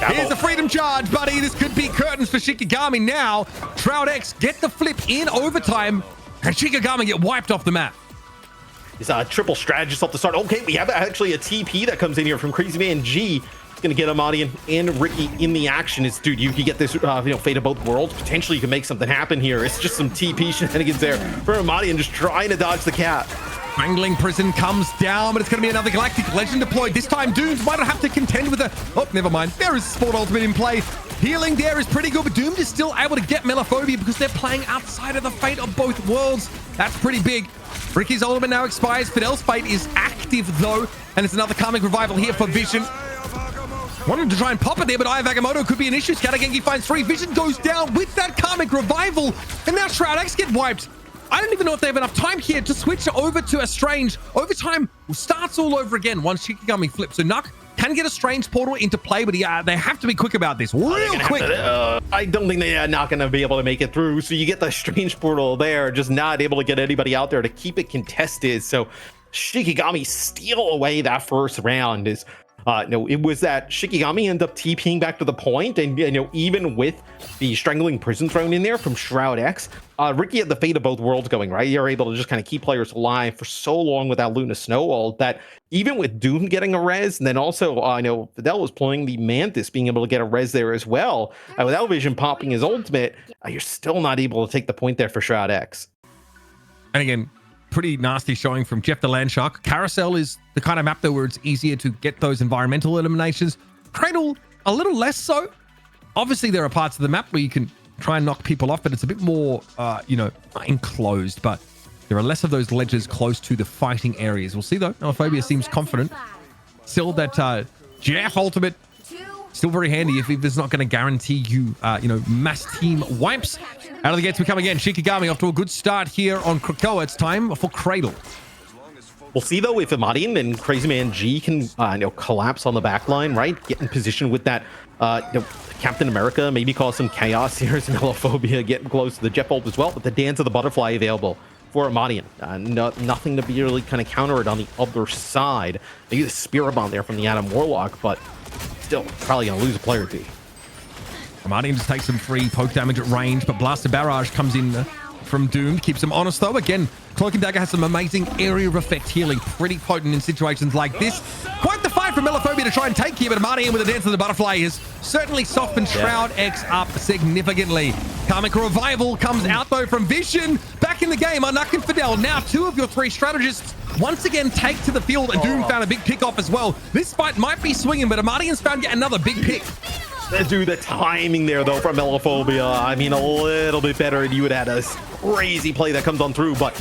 Here's the Freedom Charge, buddy. This could be curtains for Shikigami now. Shroud-X get the flip in overtime, and Shikigami get wiped off the map. It's a triple strategist off the start. Okay, we have actually a TP that comes in here from Crazy Man G. It's going to get Amadi and Ricky in the action. It's, dude, you can get this, Fate of Both Worlds. Potentially, you can make something happen here. It's just some TP shenanigans there for Amadi and just trying to dodge the cat. Strangling Prison comes down, but it's going to be another Galactic Legend deployed. This time, Doomed might have to contend with a... Oh, never mind. There is Sport Ultimate in play. Healing there is pretty good, but Doomed is still able to get Melophobia because they're playing outside of the Fate of Both Worlds. That's pretty big. Ricky's ultimate now expires. Fidel's Fate is active, though, and it's another Karmic Revival here for Vision. Wanted to try and pop it there, but Eye of Agamotto could be an issue. Scattergenki finds 3. Vision goes down with that Karmic Revival, and now Shroud-X get wiped. I don't even know if they have enough time here to switch over to a Strange. Overtime starts all over again once Shikigami flips. So Nuck can get a Strange portal into play, but they have to be quick about this. Real quick. I don't think they're not going to be able to make it through. So you get the Strange portal there, just not able to get anybody out there to keep it contested. So Shikigami steal away that first round. Is It was that Shikigami ended up TPing back to the point, and even with the strangling prison thrown in there from Shroud-X, Ricky had the fate of both worlds going, right? You're able to just kind of keep players alive for so long without Luna Snowball that even with Doom getting a res, and then also Fidel was playing the Mantis, being able to get a res there as well, without Vision popping his ultimate, you're still not able to take the point there for Shroud-X. And again, pretty nasty showing from Jeff the Landshark. Carousel is the kind of map though where it's easier to get those environmental eliminations. Cradle, a little less so. Obviously, there are parts of the map where you can try and knock people off, but it's a bit more, not enclosed, but there are less of those ledges close to the fighting areas. We'll see though. Melophobia seems confident. Still that Jeff ultimate, still very handy if it's not going to guarantee you, mass team wipes. Out of the gates we come again. Shikigami off to a good start here on Krakoa. It's time for Cradle. We'll see though if Amadian and Crazy Man G can collapse on the back line, right? Get in position with that Captain America, maybe cause some chaos here as Melophobia getting close to the Jet Bolt as well, with the Dance of the Butterfly available for Amadian. Nothing to be really kind of counter it on the other side. Maybe the Spirit Bomb there from the Adam Warlock, but still probably gonna lose a player or two. Amadian just takes some free poke damage at range, but Blaster Barrage comes in from Doomed, keeps him honest though. Again, Cloak and Dagger has some amazing area of effect healing, pretty potent in situations like this. Quite the fight for Melophobia to try and take here, but Amadian with a Dance of the Butterfly has certainly softened Shroud-X up significantly. Karmic Revival comes out though from Vision. Back in the game, Arnak and Fidel, now 2 of your 3 strategists once again take to the field, and Doom found a big pick off as well. This fight might be swinging, but Amadian's found yet another big pick. Dude, the timing there, though, from Melophobia, I mean, a little bit better, and you would have had a crazy play that comes on through, but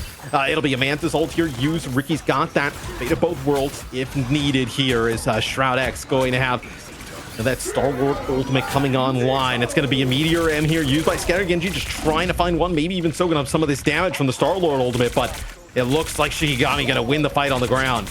it'll be a Mantis ult here. Use Ricky's got that fate of both worlds if needed here. Is Shroud-X going to have that Star-Lord ultimate coming online? It's going to be a Meteor M here used by Scatter Genji, just trying to find one, maybe even soaking up some of this damage from the Star-Lord ultimate, but it looks like Shikigami going to win the fight on the ground.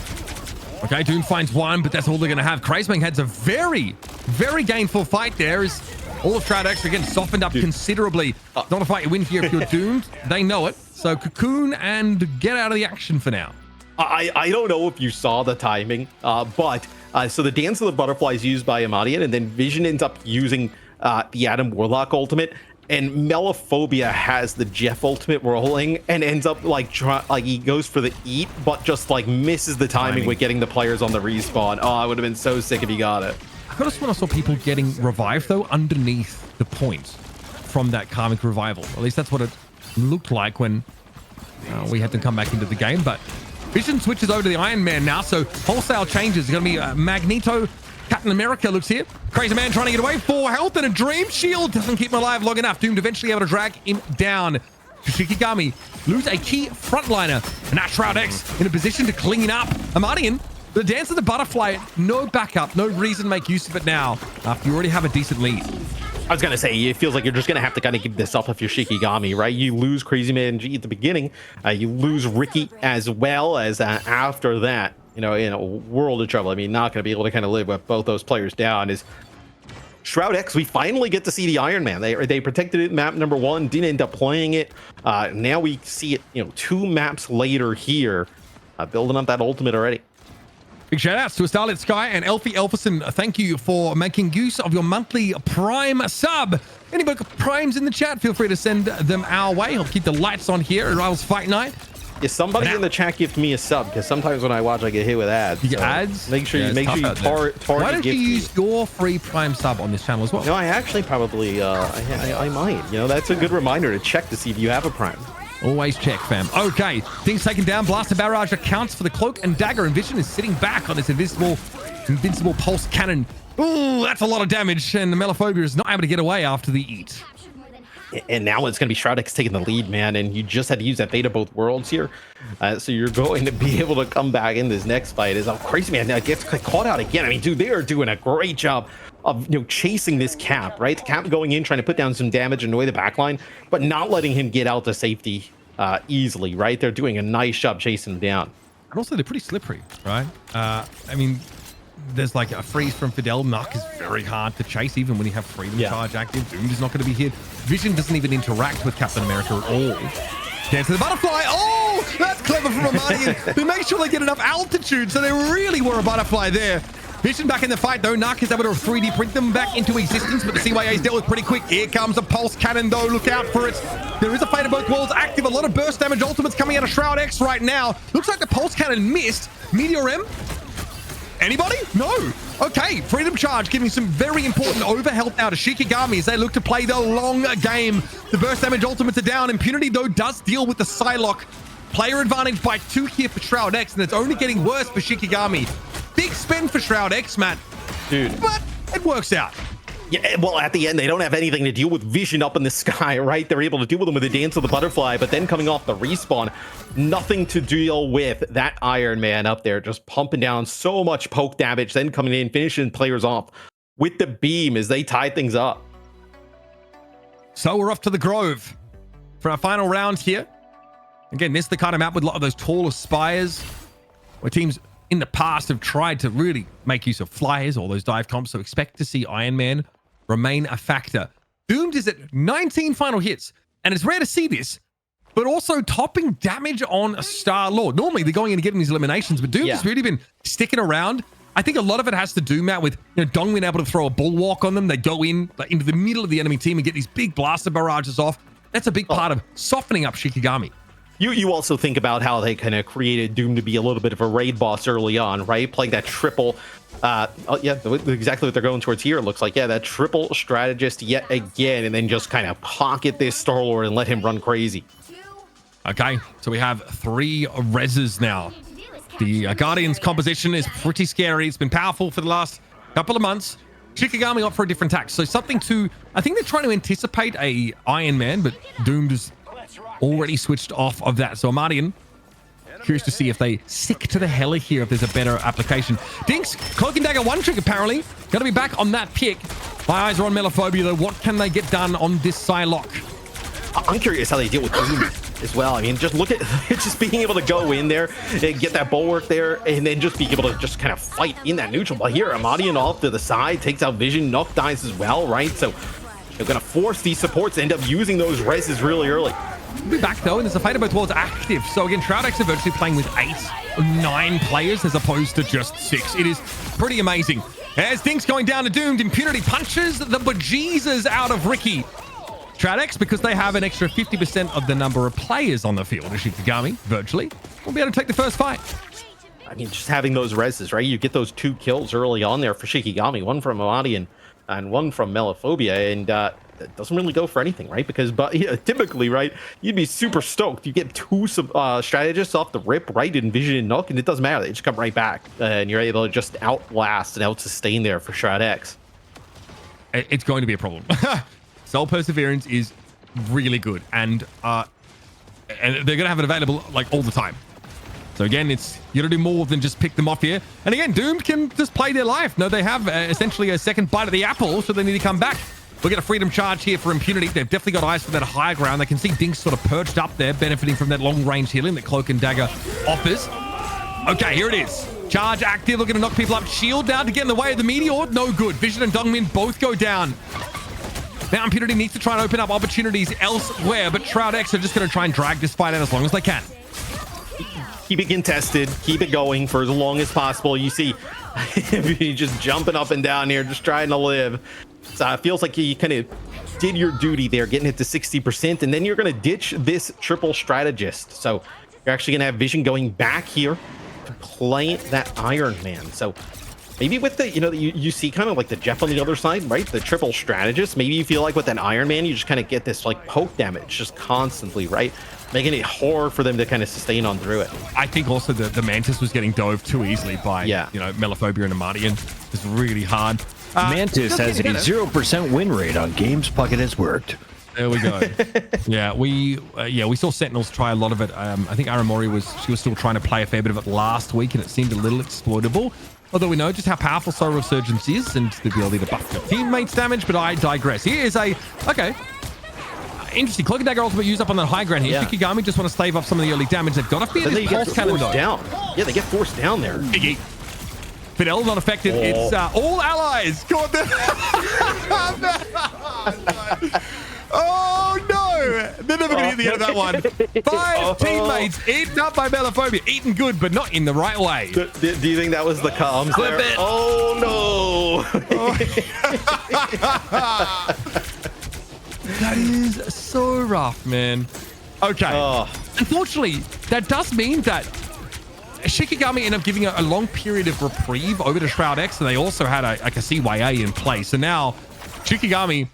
Okay, Doom finds one, but that's all they're going to have. Crazebang has a very, very gainful fight there. Is all of Shroud-X again softened up considerably. It's not a fight you win here if you're Doomed. They know it. So Cocoon and get out of the action for now. I don't know if you saw the timing, but so the Dance of the Butterfly is used by Amadian, and then Vision ends up using the Adam Warlock ultimate. And Melophobia has the Jeff ultimate rolling and ends up like he goes for the eat, but just like misses the timing with getting the players on the respawn. Oh, I would have been so sick if he got it. I could have sworn I saw people getting revived though underneath the point from that Karmic Revival. At least that's what it looked like when we had to come back into the game. But Vision switches over to the Iron Man now, so wholesale changes. It's going to be Magneto. Captain America looks here. Crazy Man trying to get away. 4 health and a Dream Shield doesn't keep him alive long enough. Doomed eventually able to drag him down. Shikigami lose a key frontliner. And now Shroud-X in a position to clean up. Amadian, the Dance of the Butterfly, no backup, no reason to make use of it now after you already have a decent lead. I was going to say, it feels like you're just going to have to kind of give this up if you're Shikigami, right? You lose Crazy Man G at the beginning. You lose Ricky as well as after that. In a world of trouble. I mean, not going to be able to kind of live with both those players down. Is Shroud-X, we finally get to see the Iron Man. They protected it map number 1, didn't end up playing it. Now we see it, 2 maps later here, building up that ultimate already. Big shout outs to Starlit Sky and Elfie Elferson. Thank you for making use of your monthly Prime sub. Any Primes in the chat, feel free to send them our way. I'll keep the lights on here at Rivals Fight Night. Is somebody in the chat gift me a sub? Because sometimes when I watch, I get hit with ads. You get ads? Make sure you target. Why don't you use your free Prime sub on this channel as well? No, I actually probably I might. That's a good reminder to check to see if you have a Prime. Always check, fam. Okay, things taken down. Blaster Barrage accounts for the Cloak and Dagger, and Vision is sitting back on this invincible pulse cannon. Ooh, that's a lot of damage, and the Melophobia is not able to get away after the eat. And now it's going to be Shroud-X taking the lead, man. And you just had to use that Fate of both worlds here. So you're going to be able to come back in this next fight. Is Crazy Man now gets caught out again. I mean, dude, they are doing a great job of chasing this Cap, right? The Cap going in, trying to put down some damage and annoy the backline, but not letting him get out to safety easily, right? They're doing a nice job chasing him down. And also, they're pretty slippery, right? I mean, there's like a freeze from Fidel. Nuck is very hard to chase, even when you have Freedom Charge active. Doomed is not going to be here. Vision doesn't even interact with Captain America at all. Dance to the Butterfly. Oh, that's clever from Amadian. They make sure they get enough altitude, so they really were a butterfly there. Vision back in the fight, though. Narc is able to 3D print them back into existence, but the CYA's dealt with pretty quick. Here comes a pulse cannon, though. Look out for it. There is a Fate of Both Worlds active. A lot of burst damage ultimates coming out of Shroud-X right now. Looks like the pulse cannon missed. Meteor M? Anybody? No. Okay, Freedom Charge giving some very important overhealth now to Shikigami as they look to play the long game. The burst damage ultimates are down. Impunity, though, does deal with the Psylocke. Player advantage by 2 here for Shroud-X, and it's only getting worse for Shikigami. Big spend for Shroud-X, Matt. Dude. But it works out. Yeah, well, at the end, they don't have anything to deal with Vision up in the sky, right? They're able to deal with them with the Dance of the Butterfly, but then coming off the respawn, nothing to deal with that Iron Man up there, just pumping down so much poke damage, then coming in, finishing players off with the beam as they tie things up. So we're off to the Grove for our final round here. Again, this is the kind of map with a lot of those taller spires where teams in the past have tried to really make use of flyers or those dive comps, so expect to see Iron Man remain a factor. Doomed is at 19 final hits, and it's rare to see this, but also topping damage on a Star-Lord. Normally, they're going in and getting these eliminations, but Doomed has really been sticking around. I think a lot of it has to do, Matt, with Dong being able to throw a bulwark on them. They go in into the middle of the enemy team and get these big blaster barrages off. That's a big part of softening up Shikigami. You also think about how they kind of created Doom to be a little bit of a raid boss early on, right? Playing that triple, exactly what they're going towards here. It looks like, that triple strategist yet again, and then just kind of pocket this Star-Lord and let him run crazy. Okay, so we have 3 reses now. The Guardian's composition is pretty scary. It's been powerful for the last couple of months. Shikigami opt for a different tack. So something to, I think they're trying to anticipate a Iron Man, but Doomed is already switched off of that. So Amadian, curious to see if they stick to the heli here, if there's a better application. Dinks, Cloak and Dagger 1 trick apparently. Gonna be back on that pick. My eyes are on Melophobia though. What can they get done on this Psylocke? I'm curious how they deal with Doom as well. I mean, just look at just being able to go in there and get that bulwark there, and then just be able to just kind of fight in that neutral. But here, Amadian off to the side, takes out Vision, Nook dies as well, right? So they're gonna force these supports to end up using those reses really early. We'll be back though, and there's a Fate of Both Worlds active. So again, Shroud-X are virtually playing with 8 or 9 players as opposed to just 6. It is pretty amazing. As things going down to Doomed, Impunity punches the bejesus out of Ricky. Shroud-X, because they have an extra 50% of the number of players on the field as Shikigami, virtually, will be able to take the first fight. I mean, just having those reses, right? You get those 2 kills early on there for Shikigami, one from Amadian and one from Melophobia, and it doesn't really go for anything, right? Because typically, right, you'd be super stoked. You get 2 strategists off the rip, right, in Vision and Nook, and it doesn't matter. They just come right back, and you're able to just outlast and out-sustain there for Shroud-X. It's going to be a problem. Soul Perseverance is really good, and they're going to have it available like all the time. So again, it's you got to do more than just pick them off here. And again, Doomed can just play their life. No, they have essentially a second bite of the apple, so they need to come back. We'll get a Freedom Charge here for Impunity. They've definitely got eyes for that high ground. They can see Dinks sort of perched up there, benefiting from that long-range healing that Cloak and Dagger offers. Okay, here it is. Charge active, looking to knock people up. Shield down to get in the way of the Meteor. No good. Vision and Dongmin both go down. Now Impunity needs to try and open up opportunities elsewhere, but Shroud-X are just going to try and drag this fight out as long as they can. Keep it contested, keep it going for as long as possible. You see just jumping up and down here, just trying to live. So it feels like you kind of did your duty there, getting it to 60%, and then you're going to ditch this triple strategist. So you're actually going to have Vision going back here to play that Iron Man. So maybe with the, you see kind of like the Jeff on the other side, right? The triple strategist. Maybe you feel like with an Iron Man, you just kind of get this like poke damage just constantly, right? Making it hard for them to kind of sustain on through it. I think also the Mantis was getting dove too easily by, Melophobia and Amadian. It's really hard. Mantis has a 0% win rate on games Puckett has worked. There we go. we saw Sentinels try a lot of it. I think Aramori was still trying to play a fair bit of it last week, and it seemed a little exploitable. Although we know just how powerful Soul Resurgence is and the ability to buff your teammates' damage, but I digress. Here is interesting. Cloak and Dagger ultimate use up on that high ground here. Yeah. Shikigami just want to stave off some of the early damage. They've got to fear this pulse cannon though. Down. Yeah, they get forced down there. Biggie. Fidel not affected. It's all allies. Oh no! They're never going to get the end of that one. 5 teammates eaten up by Melophobia. Eaten good, but not in the right way. Do you think that was the comms Clip there? it. Oh, no. That is so rough, man. Okay. Unfortunately, that does mean that Shikigami ended up giving a long period of reprieve over to Shroud-X, and they also had a CYA in place. So now Shikigami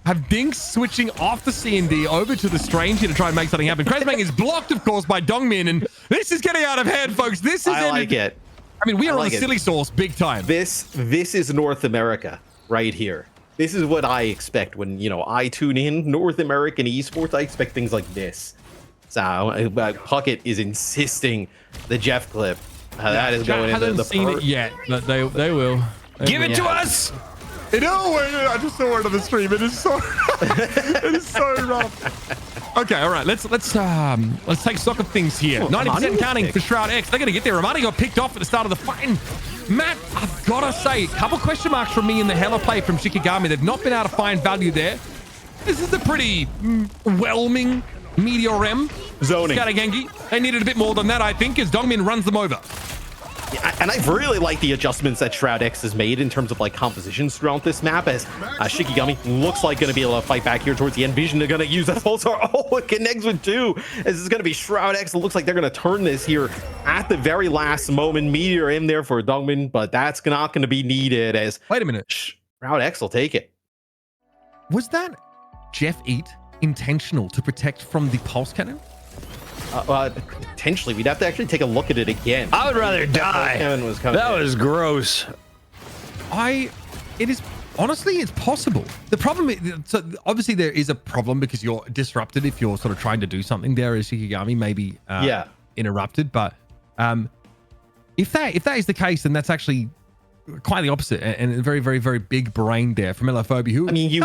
have Dinks switching off the C&D over to the Strange here to try and make something happen. Kresmang is blocked, of course, by Dongmin, and this is getting out of hand, folks. This is I like it. I mean, we are on the silly sauce big time. This is North America right here. This is what I expect when, you know, I tune in North American esports. I expect things like this. So Puckett is insisting the Jeff clip. That is going into the hasn't seen it yet, but they will. Give it to us. I just saw it on the stream. It is so it is so rough. Okay, all right. Let's take stock of things here. 90% counting for Shroud-X. They're gonna get there. Ramani got picked off at the start of the fight. And Matt, I've gotta say, a couple question marks from me in the hella play from Shikigami. They've not been able to find value there. This is a pretty whelming Meteor M. Zoning. Skadagengi. They needed a bit more than that, I think, as Dongmin runs them over. Yeah, and I really like the adjustments that Shroud-X has made in terms of like compositions throughout this map, as Shikigami looks like going to be able to fight back here towards the end. Vision are going to use that pulsar. Oh, it connects with 2. As it's going to be Shroud-X. It looks like they're going to turn this here at the very last moment. Meteor in there for Dongmin, but that's not going to be needed, as wait a minute. Shroud-X will take it. Was that Jeff Eat intentional to protect from the pulse cannon? Potentially, we'd have to actually take a look at it again. I would rather die. That was gross. It is honestly, it's possible. The problem is, so obviously there is a problem because you're disrupted if you're sort of trying to do something there as Shikigami, maybe interrupted. But if that is the case, then that's actually quite the opposite and a very, very, very big brain there from Melophobia. Who, I mean, you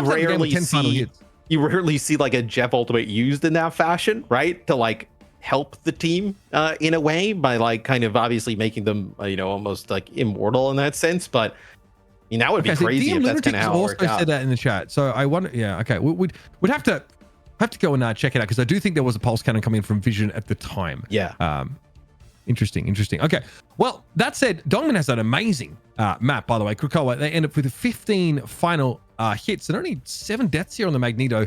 rarely see like a Jeff ultimate used in that fashion, right? To like help the team in a way by like kind of obviously making them you know, almost like immortal in that sense. But I mean, that would be crazy if that's kind of how it worked out. Also said that in the chat, so I wonder. Yeah, okay, we'd have to go and check it out because I do think there was a pulse cannon coming from Vision at the time. Yeah. Interesting. Okay. Well, that said, Dongmin has an amazing map, by the way. Krakoa, they end up with 15 final hits and only 7 deaths here on the Magneto.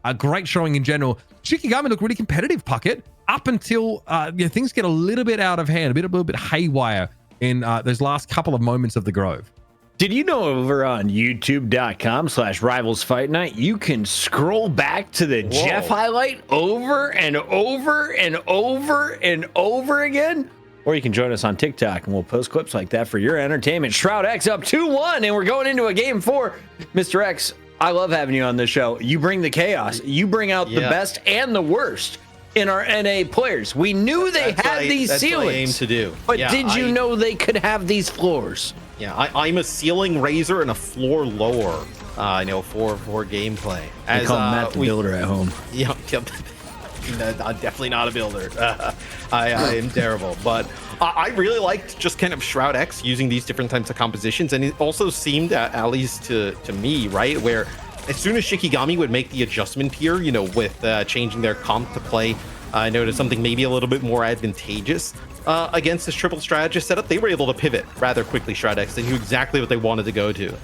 A great showing in general. Shikigami looked really competitive, Puckett, up until things get a little bit out of hand, a little bit haywire in those last couple of moments of the Grove. Did you know over on youtube.com/Rivals Fight Night, you can scroll back to the Jeff highlight over and over and over and over again? Or you can join us on TikTok and we'll post clips like that for your entertainment. Shroud-X up 2-1 and we're going into a game 4. Mr. X, I love having you on the show. You bring the chaos. You bring out the best and the worst in our NA players. We knew they had these ceilings. That's what I aim to do. But did you know they could have these floors? Yeah, I'm a ceiling raiser and a floor lower. I know for gameplay. As call Matt the builder at home. Yeah, I'm definitely not a builder. I am terrible, but I really liked just kind of Shroud-X using these different types of compositions, and it also seemed, at least to me, right, where as soon as Shikigami would make the adjustment here, you know, with changing their comp to play, I noticed something maybe a little bit more advantageous against this triple strategist setup, they were able to pivot rather quickly. Shroud-X, they knew exactly what they wanted to go to.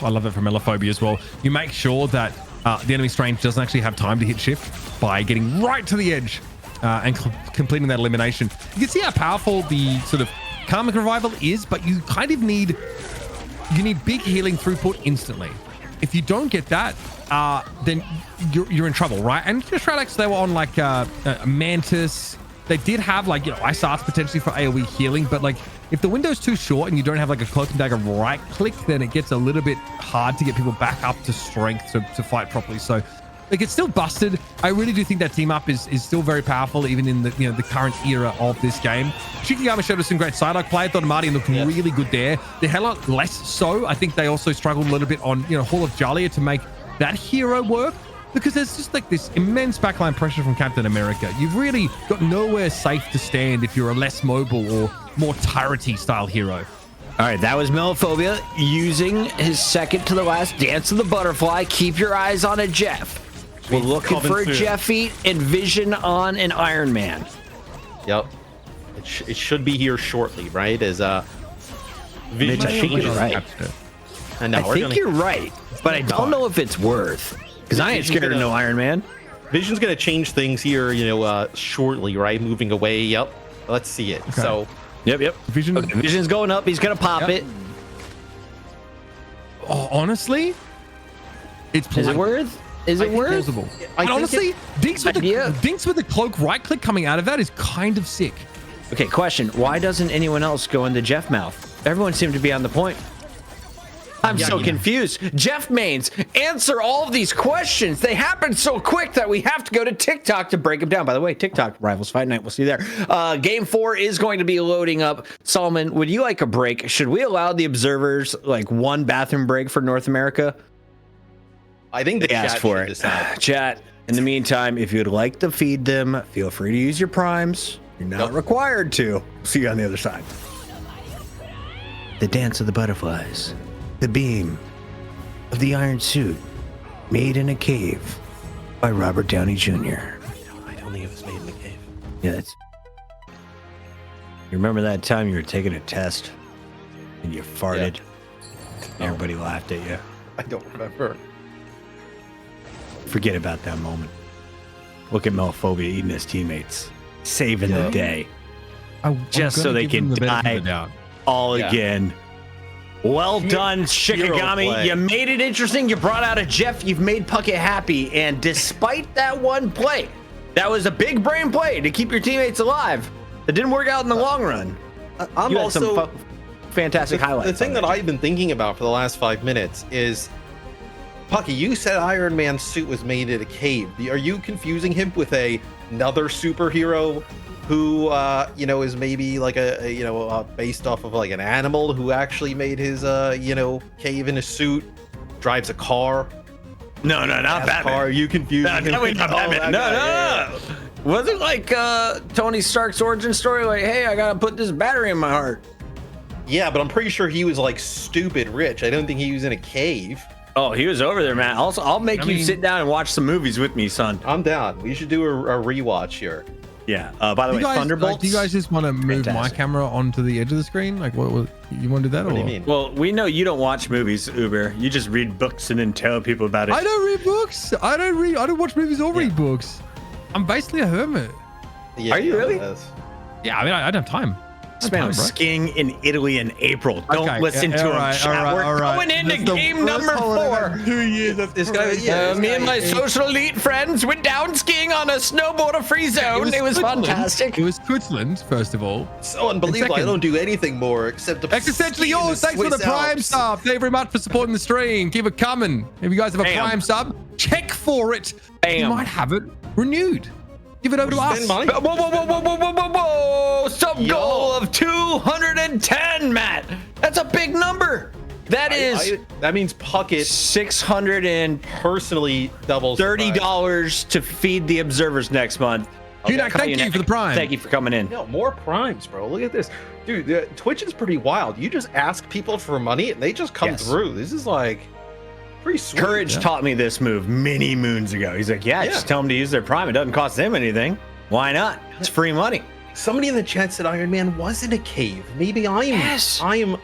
I love it from Melophobia as well. You make sure that the enemy Strange doesn't actually have time to hit shift by getting right to the edge and completing that elimination. You can see how powerful the sort of Karmic Revival is, but you kind of need big healing throughput instantly. If you don't get that, then you're in trouble, right? And Shroud-X, they were on like Mantis. They did have like, you know, Ice Arts potentially for AoE healing, but like if the window's too short and you don't have like a Cloak and Dagger right click, then it gets a little bit hard to get people back up to strength to fight properly. So like it's still busted. I really do think that team up is still very powerful, even in the the current era of this game. Shikigami showed us some great side play. I thought Marty looked really good there. The hella less so. I think they also struggled a little bit on Hall of Jalia to make that hero work, because there's just like this immense backline pressure from Captain America. You've really got nowhere safe to stand if you're a less mobile or more turrety style hero. All right, that was Melophobia using his second to the last Dance of the Butterfly. Keep your eyes on it, Jeff. We're looking Coming for a soon. Jeff Eat and Vision on an Iron Man. Yep. It should be here shortly, right? As Mitch, I think you're right. And I think you're right, but I don't know if it's worth. Because I ain't scared of no Iron Man. Vision's gonna change things here, shortly, right? Moving away. Yep. Let's see it. Okay. So. Yep. Vision. Okay, Vision's going up. He's gonna pop it. Oh, honestly, it's Is it worth? Is it worth? plausible. I And think honestly, Yeah. Dinks with the cloak right click coming out of that is kind of sick. Okay, question. Why doesn't anyone else go into Jeff mouth? Everyone seemed to be on the point. I'm so confused. Jeff Mains, answer all of these questions. They happen so quick that we have to go to TikTok to break them down. By the way, TikTok Rivals Fight Night. We'll see you there. Game 4 is going to be loading up. Solomon, would you like a break? Should we allow the observers like one bathroom break for North America? I think the They asked chat for should it. decide. Chat, in the meantime, if you'd like to feed them, feel free to use your primes. You're not required to. See you on the other side. The dance of the butterflies. The beam of the iron suit made in a cave by Robert Downey Jr. I don't think it was made in the cave. Yeah, that's... You remember that time you were taking a test and you farted? And everybody laughed at you. I don't remember. Forget about that moment. Look at Melphobia eating his teammates, saving the day, just so they can die all again. Well done, Shikigami. play. You made it interesting. You brought out a Jeff. You've made Puckett happy. And despite that one play, that was a big brain play to keep your teammates alive. It didn't work out in the long run. I'm You had also some fantastic highlights. The thing that I've been thinking about for the last 5 minutes is, Pucky, you said Iron Man's suit was made in a cave. Are you confusing him with another superhero who, is maybe like based off of like an animal who actually made his, cave in a suit, drives a car? No, not Batman. Car? Are you confusing No, him? definitely not Oh, Batman. that No, guy, no. Wasn't like Tony Stark's origin story, like, hey, I gotta put this battery in my heart. Yeah, but I'm pretty sure he was like stupid rich. I don't think he was in a cave. Oh, he was over there, man. Also, I'll make you sit down and watch some movies with me, son. I'm down. We should do a rewatch here. Yeah. By the way, Thunderbolts. Do you guys just want to move my Fantastic. camera onto the edge of the screen? Like, what you want to do that? What or do you mean? Well, we know you don't watch movies, Uber. You just read books and then tell people about it. I don't read books. I don't watch movies or read books. I'm basically a hermit. Yeah, Are you really? Yeah, I mean, I don't have time. This man was bro. skiing in Italy in April. Don't Okay, listen to him. alright, Chat. alright, We're alright. going into That's the game worst number holiday 4. 2 years. This guy, Me and my social elite friends went down skiing on a snowboarder-free zone. It was Switzerland. fantastic. It was Switzerland, first of all. so unbelievable. I second- don't do anything more except to It's essentially ski in yours. Thanks for the Swiss Prime Alps. sub. Thank you very much for supporting the stream. Keep it coming. If you guys have a Bam. Prime sub, check for it. Bam. You might have it renewed. Give it over to us. Spend money. Whoa, whoa, whoa, whoa, whoa, whoa, whoa, whoa. Sub goal of 210, Matt. That's a big number. That is That means Puckett $630 personally doubles the price. to feed the observers next month. Junak, thank you for the Prime. Thank you for coming in. No, more primes, bro. Look at this. Dude, Twitch is pretty wild. You just ask people for money and they just come Yes. through. This is like pretty sweet. Courage taught me this move many moons ago. He's like, yeah, just tell them to use their Prime. It doesn't cost them anything. Why not? It's free money. Somebody in the chat said Iron Man was in a cave. Maybe I am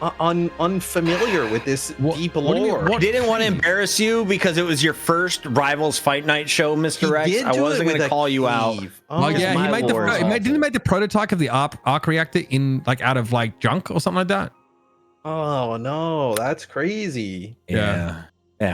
unfamiliar with this deep what do you mean? lore. I didn't want to embarrass you because it was your first Rivals Fight Night show, Mr. Rex. did I do it wasn't going with to a call you out. cave. Oh yeah, my he made lord. didn't he make the prototype of the arc reactor in like out of like junk or something like that? Oh no, that's crazy. Yeah.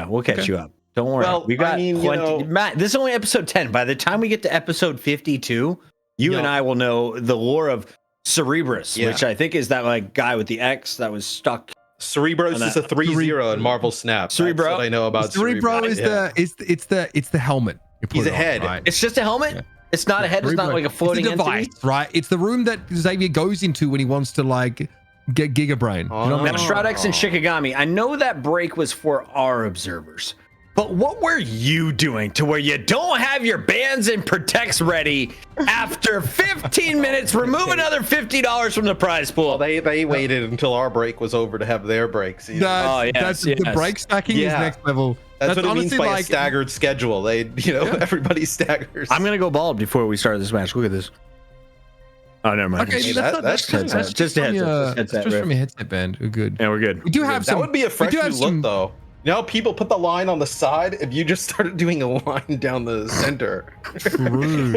We'll catch you up. Don't worry. Well, we got I mean, plenty. Matt, this is only episode 10. By the time we get to episode 52, you and I will know the lore of Cerebrus, which I think is that like guy with the X that was stuck. Cerebros is a 3-0 in Marvel Snap. Cerebro? That's what I know about Cerebro is it's the helmet. You put He's it a on, head. right? It's just a helmet? Yeah. It's not a head. It's not Cerebro. like a floating it's a device, entity. right? It's the room that Xavier goes into when he wants to like get Giga Brain. You know what I Now, mean? Shroud-X and Shikigami, I know that break was for our observers, but what were you doing to where you don't have your bands and protects ready after 15 minutes? Remove another $50 from the prize pool. They waited until our break was over to have their breaks. That's yes. the break stacking is Yeah. next level. That's what it means honestly by like a staggered schedule. Everybody staggers. I'm gonna go bald before we start this match. Look at this. Oh, never mind. Okay, That's just a headset. Just from your headset band. We're good. Yeah, we're good. We do have some. That would be a fresh new look, though. You know, people put the line on the side. If you just started doing a line down the center, True.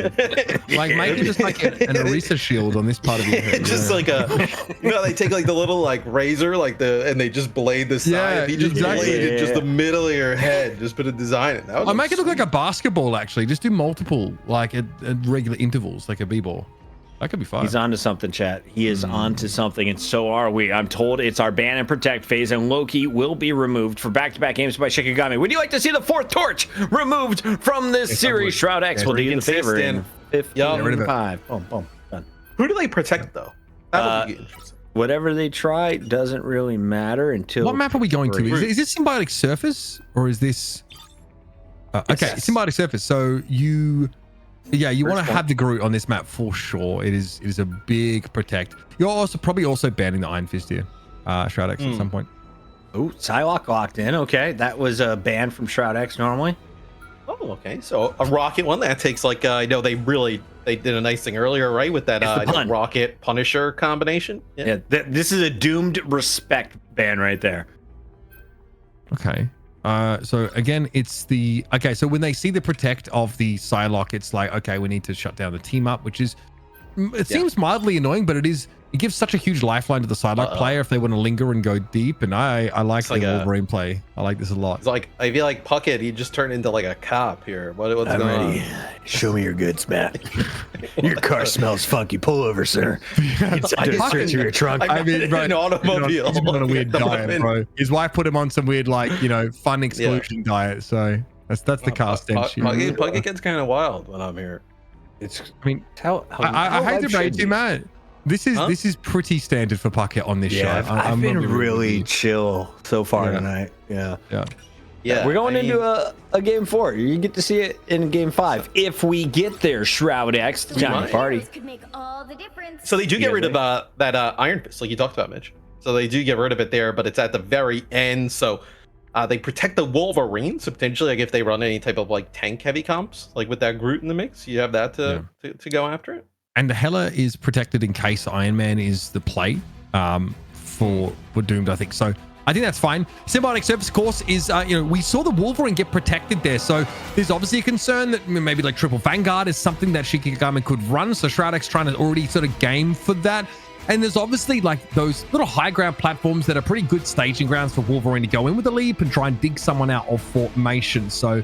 Like maybe just like an Orisa shield on this part of your head. just like they take like the little like razor, and they just blade the side. Yeah, If you just bladed just the middle of your head, just put a design in. I'll make it look like a basketball. Actually, just do multiple like at regular intervals, like a b-ball. That could be fun. He's onto something, chat. He is onto something, and so are we. I'm told it's our ban and protect phase, and Loki will be removed for back-to-back games by Shikigami. Would you like to see the fourth torch removed from this series? Shroud-X will do you the favor in 15-5. Boom, boom, done. Who do they protect, though? That'll be interesting. Whatever they try doesn't really matter until... What map are we going to? Is this Symbiotic Surface, or is this... okay, Symbiotic Surface. So you... Yeah, you want to have the Groot on this map for sure. It is a big protect. You're probably also banning the Iron Fist here, Shroud-X at some point. Oh, Psylocke locked in. Okay, that was a ban from Shroud-X normally. Oh, okay. So a rocket one that takes like I know they did a nice thing earlier, right? With that rocket Punisher combination. Yeah, this is a doomed respect ban right there. Okay. So again, it's so when they see the protect of the Psylocke, it's like, okay, we need to shut down the team up, which is, it seems mildly annoying, but it gives such a huge lifeline to the Psylocke player if they want to linger and go deep. And I like the Wolverine play. I like this a lot. It's like, I feel like Puckett, he just turned into like a cop here. What's going on? Show me your goods, Matt. Your car smells funky. Pull over, sir. Search your trunk. I mean, bro, an automobile. He's on a weird diet, bro. His wife put him on some weird, like, fun exclusion diet. So that's the car stench. Puckett gets kind of wild when I'm here. I hate to break you, Matt. This is pretty standard for Puckett on this show. I've been really chill so far tonight. Yeah. We're going into a game 4. You get to see it in game 5 if we get there. Shroud-X, the giant party. Could make all the difference. So they do get rid of that Iron Fist, like you talked about, Mitch. So they do get rid of it there, but it's at the very end. So they protect the Wolverine. So potentially, like if they run any type of like tank heavy comps, like with that Groot in the mix, you have that to go after it. And the Hela is protected in case Iron Man is the play for Doomed, I think. So I think that's fine. Symbiotic Surface, of course, is, we saw the Wolverine get protected there. So there's obviously a concern that maybe like Triple Vanguard is something that Shikigami could run. So Shroud-X trying to already sort of game for that. And there's obviously like those little high ground platforms that are pretty good staging grounds for Wolverine to go in with a leap and try and dig someone out of formation. So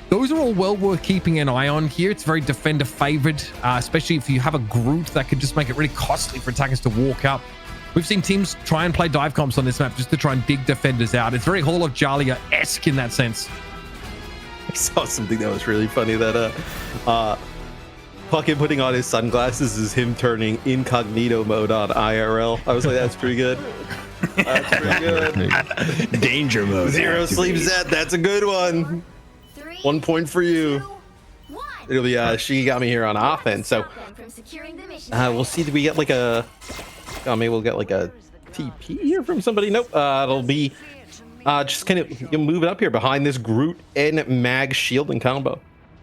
those are all well worth keeping an eye on here. It's very defender favored, especially if you have a Groot that could just make it really costly for attackers to walk up. We've seen teams try and play dive comps on this map just to try and dig defenders out. It's very Hall of Jalia-esque in that sense. I saw something that was really funny that Puckett putting on his sunglasses is him turning incognito mode on IRL. I was like, that's pretty good. That's pretty good. Danger mode. Zero sleep set. That's a good one. 1 point for you. It'll be Shikigami here on offense. So we'll see. Do we get like maybe we'll get like a TP here from somebody? Nope. It'll be just kind of move it up here behind this Groot and Mag shielding combo.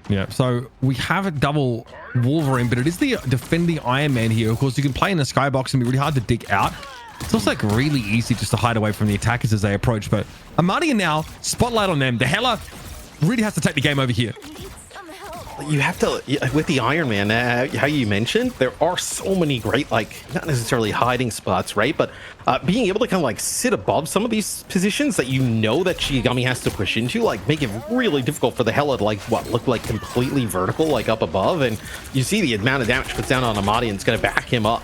Yeah, so we have a double Wolverine, but it is the defending Iron Man here. Of course, you can play in the skybox and be really hard to dig out. It's also like really easy just to hide away from the attackers as they approach. But Amadian now, spotlight on them. The Hela really has to take the game over here. You have to, with the Iron Man, how you mentioned, there are so many great, like, not necessarily hiding spots, right? But being able to kind of like sit above some of these positions that you know that Shikigami has to push into, like make it really difficult for the Hela to like, look like completely vertical, like up above. And you see the amount of damage puts down on Amadi and it's going to back him up.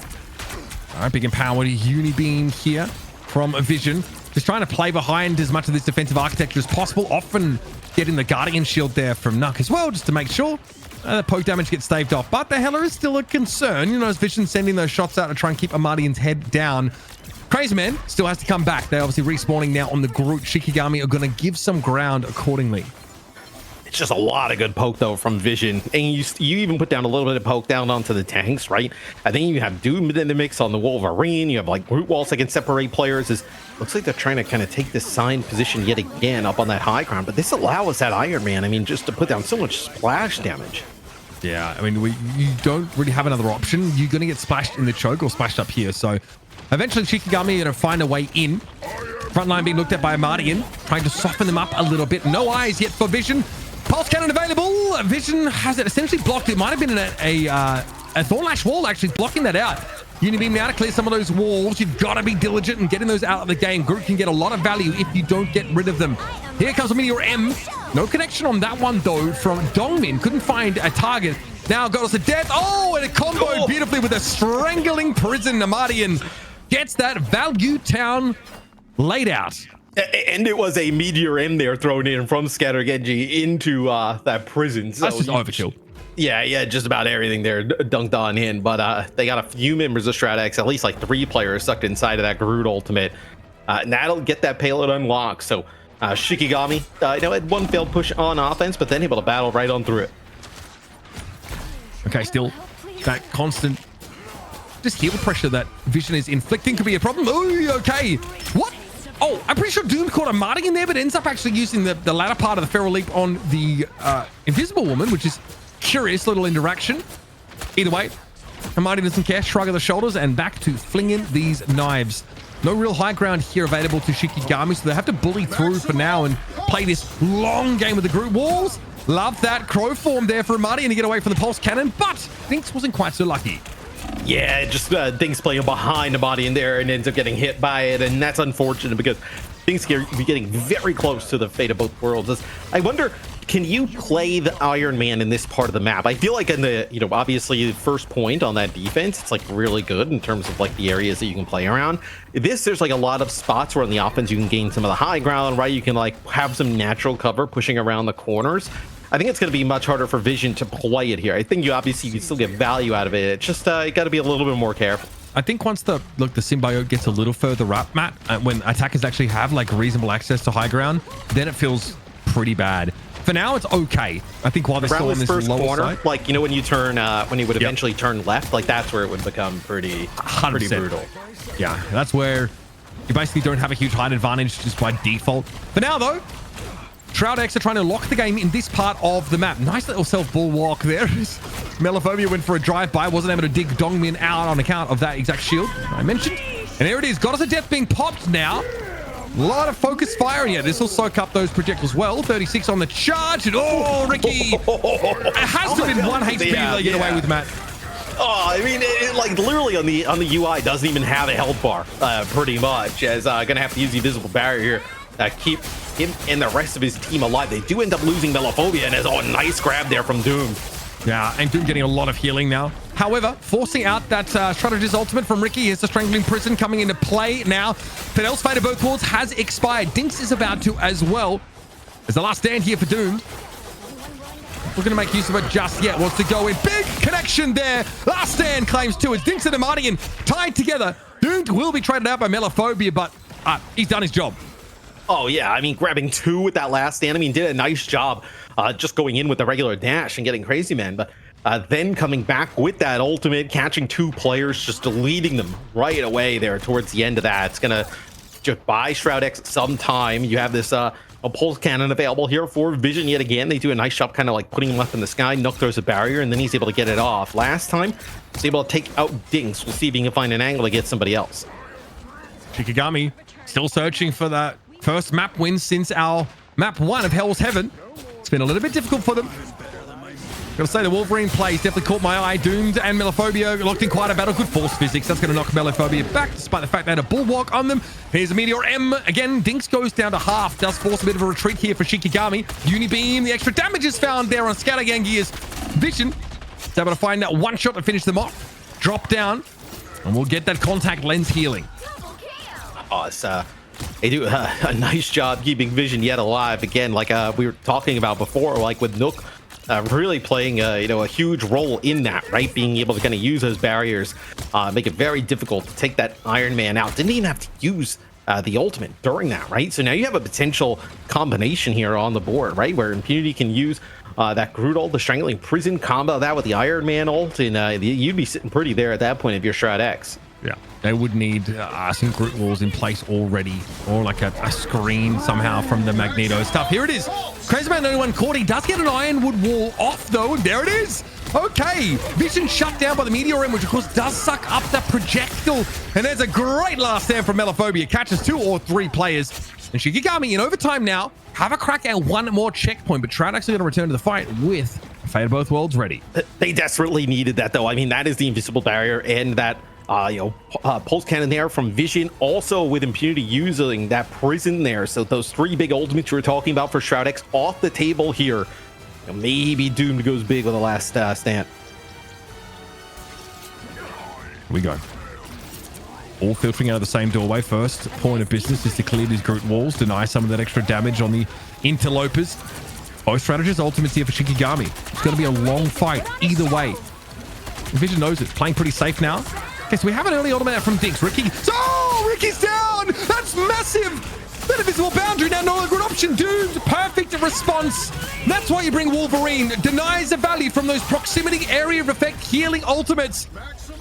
All right, big empowered Unibeam here from Vision. Just trying to play behind as much of this defensive architecture as possible. Often getting the Guardian Shield there from Nuck as well, just to make sure that poke damage gets staved off. But the Hela is still a concern. As Vision sending those shots out to try and keep Amadian's head down. Crazy Man still has to come back. They're obviously respawning now on the Groot. Shikigami are going to give some ground accordingly. It's just a lot of good poke though from Vision, and you even put down a little bit of poke down onto the tanks, right? I think you have Doom in the mix on the Wolverine. You have like root walls that can separate players. Looks like they're trying to kind of take this sign position yet again up on that high ground, but this allows that Iron Man, I mean, just to put down so much splash damage. Yeah, I mean, you don't really have another option. You're going to get splashed in the choke or splashed up here. So eventually Shikigami are going to find a way in. Front line being looked at by Mardian, trying to soften them up a little bit. No eyes yet for Vision. Pulse cannon available. Vision has it essentially blocked. It might have been a Thornlash wall actually blocking that out. Unibeam now to clear some of those walls. You've got to be diligent in getting those out of the game. Groot can get a lot of value if you don't get rid of them. Here comes a Meteor M. No connection on that one though from Dongmin. Couldn't find a target. Now goes to death. Oh, and a combo beautifully with a strangling prison. Mardian gets that Value Town laid out. And it was a Meteor M there thrown in from Scatter Genji into that prison. So that's just overkill. Yeah, just about everything there dunked on in. But they got a few members of Shroud-X, at least like 3 players sucked inside of that Groot ultimate. And that'll get that payload unlocked. So Shikigami, had one failed push on offense, but then able to battle right on through it. Okay, still that constant just heal pressure that Vision is inflicting could be a problem. Oh, okay. What? Oh, I'm pretty sure Doom caught a Mardian in there, but ends up actually using the latter part of the Feral Leap on the Invisible Woman, which is curious little interaction. Either way, Mardian doesn't care. Shrug of the shoulders and back to flinging these knives. No real high ground here available to Shikigami, so they have to bully through for now and play this long game with the group walls. Love that crow form there for Mardian to get away from the pulse cannon, but Dinks wasn't quite so lucky. Yeah, just Dinks playing behind the body in there and ends up getting hit by it, and that's unfortunate because Dinks can be getting very close to the fate of both worlds. I wonder, can you play the Iron Man in this part of the map? I feel like in the, obviously the first point on that defense, it's like really good in terms of like the areas that you can play around. There's like a lot of spots where on the offense you can gain some of the high ground, right? You can like have some natural cover pushing around the corners. I think it's going to be much harder for Vision to play it here. I think you can still get value out of it. It's just you got to be a little bit more careful. I think once the symbiote gets a little further up, Matt, when attackers actually have like reasonable access to high ground, then it feels pretty bad. For now, it's okay. I think while they're still on this first lower corner, side, like when you turn, when you would eventually turn left, like that's where it would become pretty brutal. Yeah, that's where you basically don't have a huge height advantage just by default. For now, though, Shroud-X are trying to lock the game in this part of the map. Nice little self-bulwark there. Melophobia went for a drive-by, wasn't able to dig Dongmin out on account of that exact shield I mentioned. And there it is. Goddess of Death being popped now. A lot of focus fire, and yeah, this will soak up those projectiles well. 36 on the charge, and oh, Ricky! It has to have been 1 HP they get away with, Matt. Oh, I mean, like literally on the UI doesn't even have a health bar, pretty much. As gonna have to use the invisible barrier here, keep him and the rest of his team alive. They do end up losing Melophobia, and there's a nice grab there from Doom. Yeah, and Doom getting a lot of healing now. However, forcing out that strategist ultimate from Ricky. Here's the Strangling Prison coming into play now. Fidel's Fate of Both Worlds has expired. Dinks is about to as well. There's the last stand here for Doom. We're going to make use of it just yet. Wants to go in. Big connection there. Last stand claims 2. It's Dinks and Mardian tied together. Doom will be traded out by Melophobia, but he's done his job. Oh, yeah. I mean, grabbing 2 with that last stand. I mean, did a nice job just going in with the regular dash and getting Crazy Man. But then coming back with that ultimate, catching 2 players, just deleting them right away there towards the end of that. It's going to just buy Shroud-X some time. You have this a pulse cannon available here for Vision yet again. They do a nice job kind of like putting him up in the sky. Nook throws a barrier, and then he's able to get it off. Last time, he's able to take out Dinks. We'll see if he can find an angle to get somebody else. Shikigami still searching for that first map win since our map 1 of Hell's Heaven. It's been a little bit difficult for them. Gotta say, the Wolverine plays definitely caught my eye. Doomed and Melophobia locked in quite a battle. Good force physics. That's going to knock Melophobia back, despite the fact they had a bulwark on them. Here's a Meteor M. Again, Dinks goes down to half. Does force a bit of a retreat here for Shikigami. Unibeam, the extra damage is found there on Scattergangi's Vision. Is able to find that one shot to finish them off. Drop down, and we'll get that contact lens healing. Oh, it's they do a nice job keeping Vision yet alive. Again, like we were talking about before, like with Nook really playing a huge role in that, right? Being able to kind of use those barriers, make it very difficult to take that Iron Man out. Didn't even have to use the ultimate during that, right? So now you have a potential combination here on the board, right? Where Impunity can use that Groot ult, the Strangling Prison, combo that with the Iron Man ult, and you'd be sitting pretty there at that point if you're Shroud-X. Yeah, they would need some Groot walls in place already, or like a screen somehow from the Magneto stuff. Here it is. Crazy Man 91 caught. He does get an Ironwood wall off though, and there it is. Okay, Vision shut down by the Meteor Rim, which of course does suck up the projectile. And there's a great last stand from Melophobia. Catches 2 or 3 players. And Shikigami in overtime now have a crack at one more checkpoint, but Shroud actually going to return to the fight with Fate of Both Worlds ready. They desperately needed that though. I mean, that is the invisible barrier and that pulse cannon there from Vision, also with Impunity using that prison there. So those 3 big ultimates you were talking about for Shroud-X off the table here. Maybe Doomed goes big on the last stand. Here we go. All filtering out of the same doorway. First point of business is to clear these Groot walls, deny some of that extra damage on the interlopers. Both strategies, ultimates here for Shikigami. It's going to be a long fight either way. Vision knows it. Playing pretty safe now. Okay, so we have an early ultimate out from Dix. Ricky. Oh, Ricky's down! That's massive! That invisible boundary now no longer an option. Dude, perfect response. That's why you bring Wolverine. Denies the value from those proximity area of effect healing ultimates.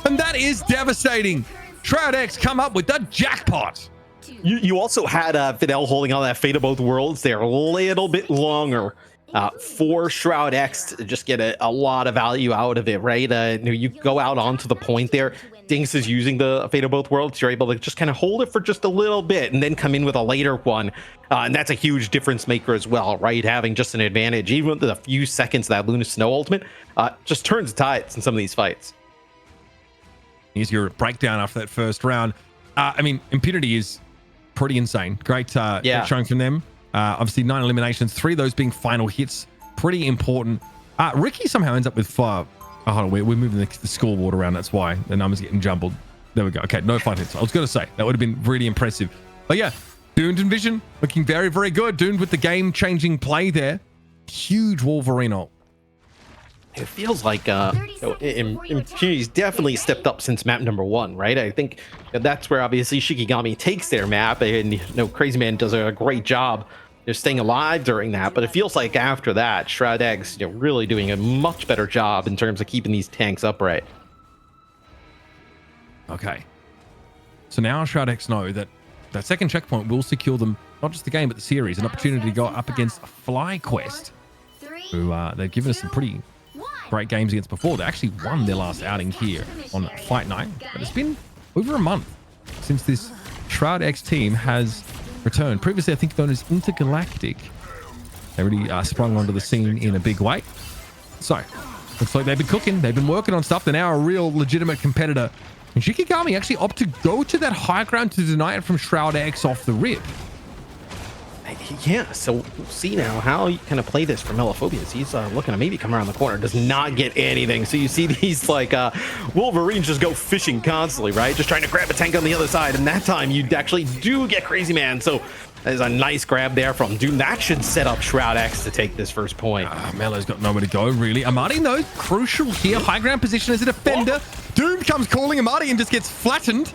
And that is devastating. Shroud-X come up with the jackpot. You also had Fidel holding on that Fate of Both Worlds there a little bit longer for Shroud-X to just get a lot of value out of it, right? You go out onto the point there. Dinks is using the Fate of Both Worlds. You're able to just kind of hold it for just a little bit and then come in with a later one. And that's a huge difference maker as well, right? Having just an advantage, even with a few seconds of that Luna Snow ultimate, just turns tides in some of these fights. Here's your breakdown after that first round. I mean, Impunity is pretty insane. Great showing from them. Obviously 9 eliminations, 3 of those being final hits. Pretty important. Ricky somehow ends up with 5. Oh, hold on, we're moving the scoreboard around. That's why the numbers getting jumbled. There we go. Okay, no 5 hits. I was going to say that would have been really impressive. But yeah, Doomed and Vision looking very, very good. Doomed with the game-changing play there. Huge Wolverine ult. It feels like Impunity's definitely stepped up since map number 1, right? I think that's where obviously Shikigami takes their map, and Crazy Man does a great job staying alive during that. But it feels like after that, Shroud-X really doing a much better job in terms of keeping these tanks upright. Okay, so now Shroud-X know that that second checkpoint will secure them not just the game but the series, an opportunity to go up against FlyQuest, who they've given us some pretty great games against before. They actually won their last outing here on Fight Night, but it's been over a month since this Shroud-X team has returned. Previously, I think known as Intergalactic. They really sprung onto the scene in a big way. So, looks like they've been cooking. They've been working on stuff. They're now a real legitimate competitor. And Shikigami actually opted to go to that high ground to deny it from Shroud-X off the rip. Yeah, so we'll see now how you kind of play this for Melophobia. He's looking to maybe come around the corner, does not get anything. So you see these like Wolverines just go fishing constantly, right? Just trying to grab a tank on the other side. And that time you actually do get Crazy Man. So there's a nice grab there from Doom. That should set up Shroud-X to take this first point. Melo's got nowhere to go, really. Amadi, though, crucial here. High ground position as a defender. Doom comes calling Amadi and just gets flattened.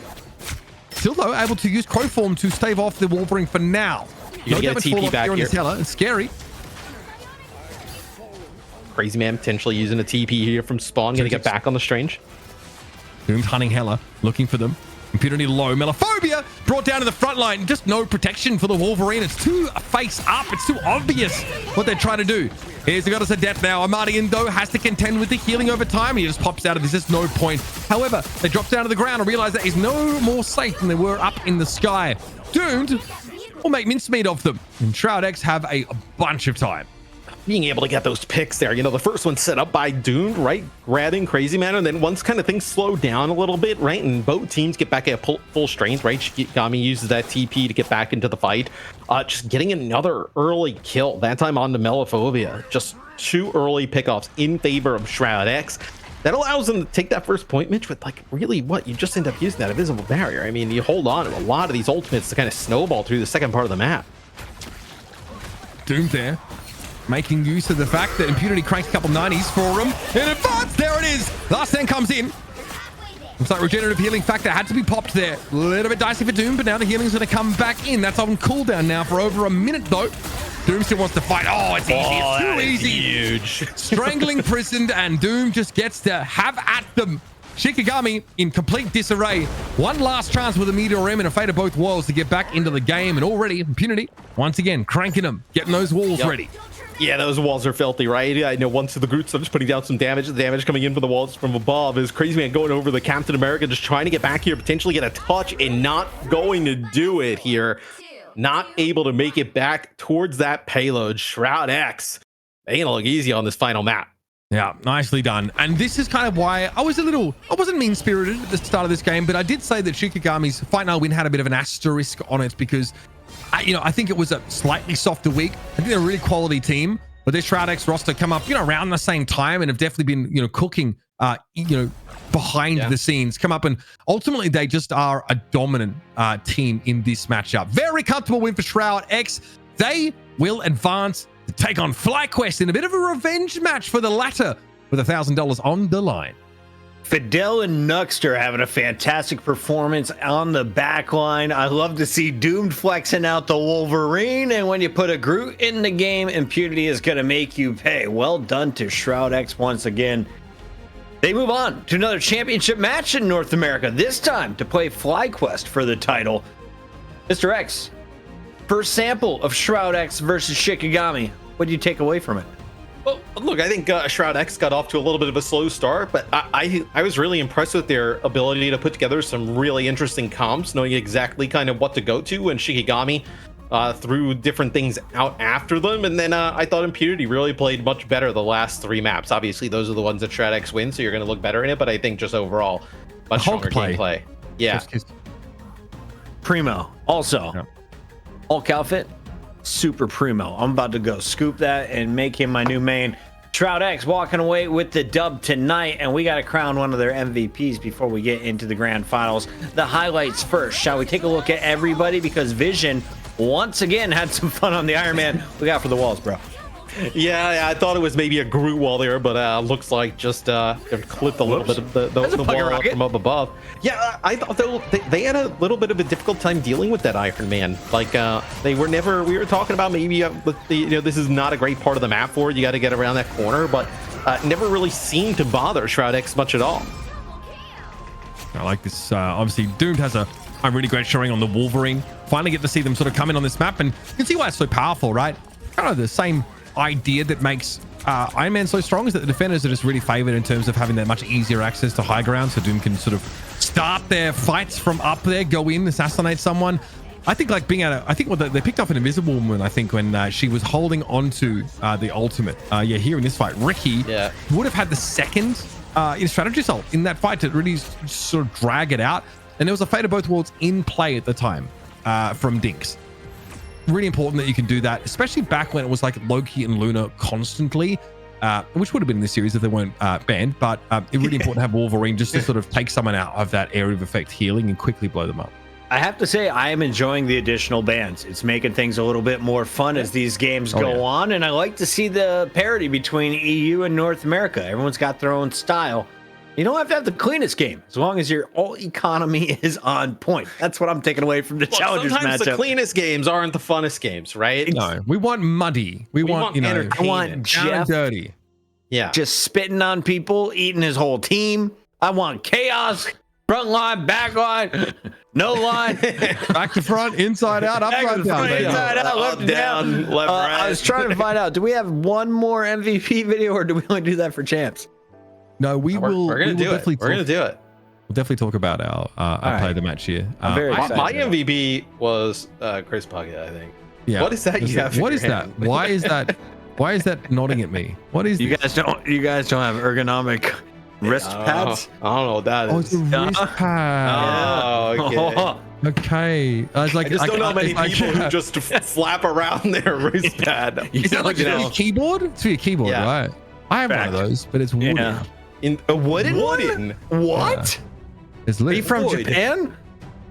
Still, though, able to use Crow Form to stave off the Wolverine for now. You get a TP back here. It's scary. Crazy Man potentially using a TP here from Spawn. Gonna get back on the Strange. Doom's hunting Hela, looking for them. Impunity low. Melophobia brought down to the front line. Just no protection for the Wolverine. It's too face up. It's too obvious what they're trying to do. Here's the Goddess of Death now. Amadian, though, has to contend with the healing over time. He just pops out of this. There's no point. However, they drop down to the ground and realize that he's no more safe than they were up in the sky. Doomed will make mincemeat of them. And Shroud-X have a bunch of time. Being able to get those picks there, the first one set up by Doomed, right? Grabbing Crazy Man, and then once kind of things slow down a little bit, right? And both teams get back at full strength, right? Shikigami uses that TP to get back into the fight. Just getting another early kill, that time on the Melophobia. Just 2 early pickoffs in favor of Shroud-X. That allows them to take that first point, Mitch, with like really what you just end up using that invisible barrier. I mean, you hold on to a lot of these ultimates to kind of snowball through the second part of the map. Doomed there, making use of the fact that Impunity cranked a couple 90s for him. In advance, there it is. Last stand comes in. Looks like regenerative healing factor had to be popped there. A little bit dicey for Doom, but now the healing's going to come back in. That's on cooldown now for over a minute, though. Doom still wants to fight. Oh, it's easy. It's too easy. Huge. Strangling, prisoned, and Doom just gets to have at them. Shikigami in complete disarray. One last chance with a Meteor M and a Fate of Both Worlds to get back into the game. And already, Impunity, once again, cranking them, getting those walls ready. Yeah, those walls are filthy, right? I know once the Groots are just putting down some damage. The damage coming in from the walls from above is Crazy Man going over the Captain America, just trying to get back here, potentially get a touch, and not going to do it here. Not able to make it back towards that payload. Shroud-X ain't gonna look easy on this final map. Yeah, nicely done. And this is kind of why I wasn't mean-spirited at the start of this game, but I did say that Shikigami's Fight Night win had a bit of an asterisk on it because, I think it was a slightly softer week. I think they're a really quality team, but this Shroud-X roster come up, around the same time and have definitely been, cooking, behind the scenes, come up, and ultimately they just are a dominant team in this matchup. Very comfortable win for Shroud-X. They will advance to take on FlyQuest in a bit of a revenge match for the latter with $1,000 on the line. Fidel and Nuxter having a fantastic performance on the back line. I love to see Doomed flexing out the Wolverine, and when you put a Groot in the game, Impunity is going to make you pay. Well done to Shroud-X once again. They move on to another championship match in North America, this time to play FlyQuest for the title. Mr. X, first sample of Shroud-X versus Shikigami. What do you take away from it? Well, look, I think Shroud-X got off to a little bit of a slow start, but I was really impressed with their ability to put together some really interesting comps, knowing exactly kind of what to go to, and Shikigami threw different things out after them. And then I thought Impunity really played much better the last 3 maps. Obviously, those are the ones that Shroud-X wins, so you're going to look better in it, but I think just overall, much stronger gameplay. Yeah. Primo. Also, Hulk outfit, super primo. I'm about to go scoop that and make him my new main. Shroud-X walking away with the dub tonight, and we got to crown one of their MVPs before we get into the grand finals. The highlights first. Shall we take a look at everybody? Because Vision once again had some fun on the Iron Man. We got for the walls, bro. Yeah, I thought it was maybe a Groot wall there, but looks like just clipped a little bit of the wall from up above. Yeah, I thought they had a little bit of a difficult time dealing with that Iron Man. Like they were never. We were talking about maybe this is not a great part of the map for you. Got to get around that corner, but never really seemed to bother Shroud-X much at all. I like this. Obviously, Doomed has a really great showing on the Wolverine. Finally get to see them sort of come in on this map, and you can see why it's so powerful, right? Kind of the same idea that makes Iron Man so strong is that the defenders are just really favored in terms of having that much easier access to high ground, so Doom can sort of start their fights from up there, go in, assassinate someone. I think like being able to, I think they picked up an Invisible Woman, I think, when she was holding onto the ultimate. Here in this fight, Ricky would have had the second strategy assault in that fight to really sort of drag it out, and there was a Fate of Both Worlds in play at the time from Dinks. Really important that you can do that, especially back when it was like Loki and Luna constantly, which would have been in this series if they weren't banned, but it's really important to have Wolverine just to sort of take someone out of that area of effect healing and quickly blow them up. I have to say, I am enjoying the additional bans. It's making things a little bit more fun as these games go on, and I like to see the parity between EU and North America. Everyone's got their own style. You don't have to have the cleanest game as long as your all economy is on point. That's what I'm taking away from the Challengers matchup. Sometimes the cleanest games aren't the funnest games, right? No, we want muddy. We want I want Jeff dirty. Yeah, just spitting on people, eating his whole team. I want chaos, front line, back line, no line, back to front, inside out, upside down, inside out, left down, left right. I was trying to find out, do we have one more MVP video, or do we only do that for champs? No, we're gonna do it. We're gonna do it. We'll definitely talk about our play of the match here. I'm very excited. My MVP was Chris Puckett, I think. Yeah. What is that you have? What is that? Why is that? Why is that nodding at me? What is you guys don't have ergonomic wrist pads? I don't know what that is. Oh, it's a wrist pad. Oh, okay. Okay. I just don't know many people who just flap around their wrist pad. Is that like a keyboard? It's for your keyboard, right? I have one of those, but it's wooden. Yeah. In a wooden one? What? It's Are you from Japan?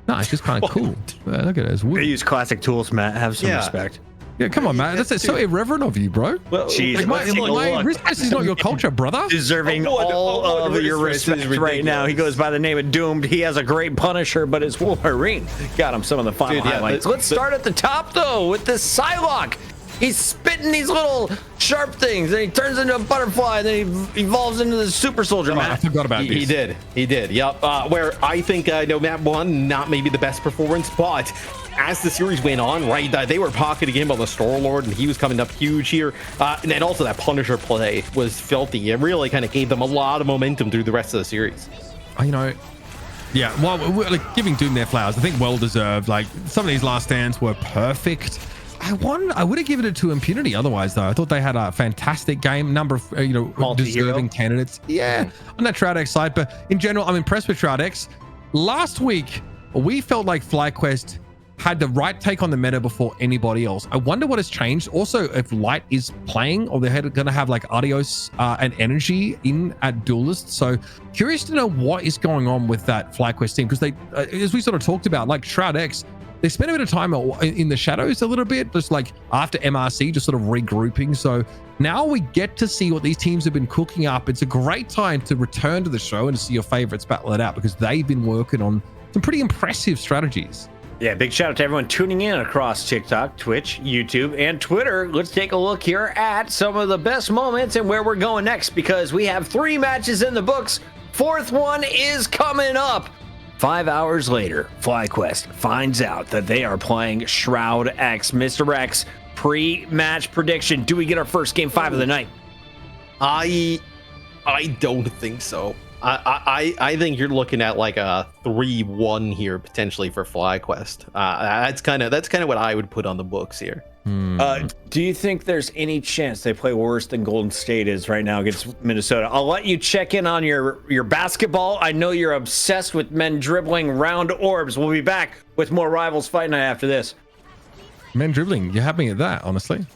No, it's just kind of cool. Look at it. It's wood. They use classic tools, Matt. Have some respect. Yeah, come on, man. That's so irreverent of you, bro. Well, Jeez, Like, let's take a my look. respect is not your culture, brother. Deserving all of your respect right now. He goes by the name of Doomed. He has a great Punisher, but his Wolverine got him some of the final highlights. Let's start at the top, though, with this Psylocke. He's spitting these little sharp things, and he turns into a butterfly, and then he evolves into the super soldier, I man. forgot about this. He did. Yep. Where I think, map 1, not maybe the best performance, but as the series went on, right, they were pocketing him on the Star-Lord, and he was coming up huge here. And then also that Punisher play was filthy. It really kind of gave them a lot of momentum through the rest of the series. You know, yeah, well, we're like giving Doom their flowers. I think well deserved. Like some of these last stands were perfect. I would have given it to Impunity otherwise, though. I thought they had a fantastic game, number of deserving candidates. Yeah, on that Shroud-X side, but in general, I'm impressed with Shroud-X. Last week, we felt like FlyQuest had the right take on the meta before anybody else. I wonder what has changed. Also, if Light is playing, or they're going to have like Adios and Energy in at Duelist. So curious to know what is going on with that FlyQuest team, because they, as we sort of talked about, like Shroud-X, they spent a bit of time in the shadows a little bit, just like after MRC, just sort of regrouping. So now we get to see what these teams have been cooking up. It's a great time to return to the show and to see your favorites battle it out, because they've been working on some pretty impressive strategies. Yeah, big shout out to everyone tuning in across TikTok, Twitch, YouTube, and Twitter. Let's take a look here at some of the best moments and where we're going next, because we have 3 matches in the books. 4th one is coming up. 5 hours later, FlyQuest finds out that they are playing Shroud-X. Mr. X, pre-match prediction. Do we get our first game 5 of the night? I don't think so. I think you're looking at like a 3-1 here potentially for FlyQuest. That's kind of what I would put on the books here. Do you think there's any chance they play worse than Golden State is right now against Minnesota? I'll let you check in on your basketball. I know you're obsessed with men dribbling round orbs. We'll be back with more Rivals Fight Night after this. Men dribbling, you have me at that, honestly.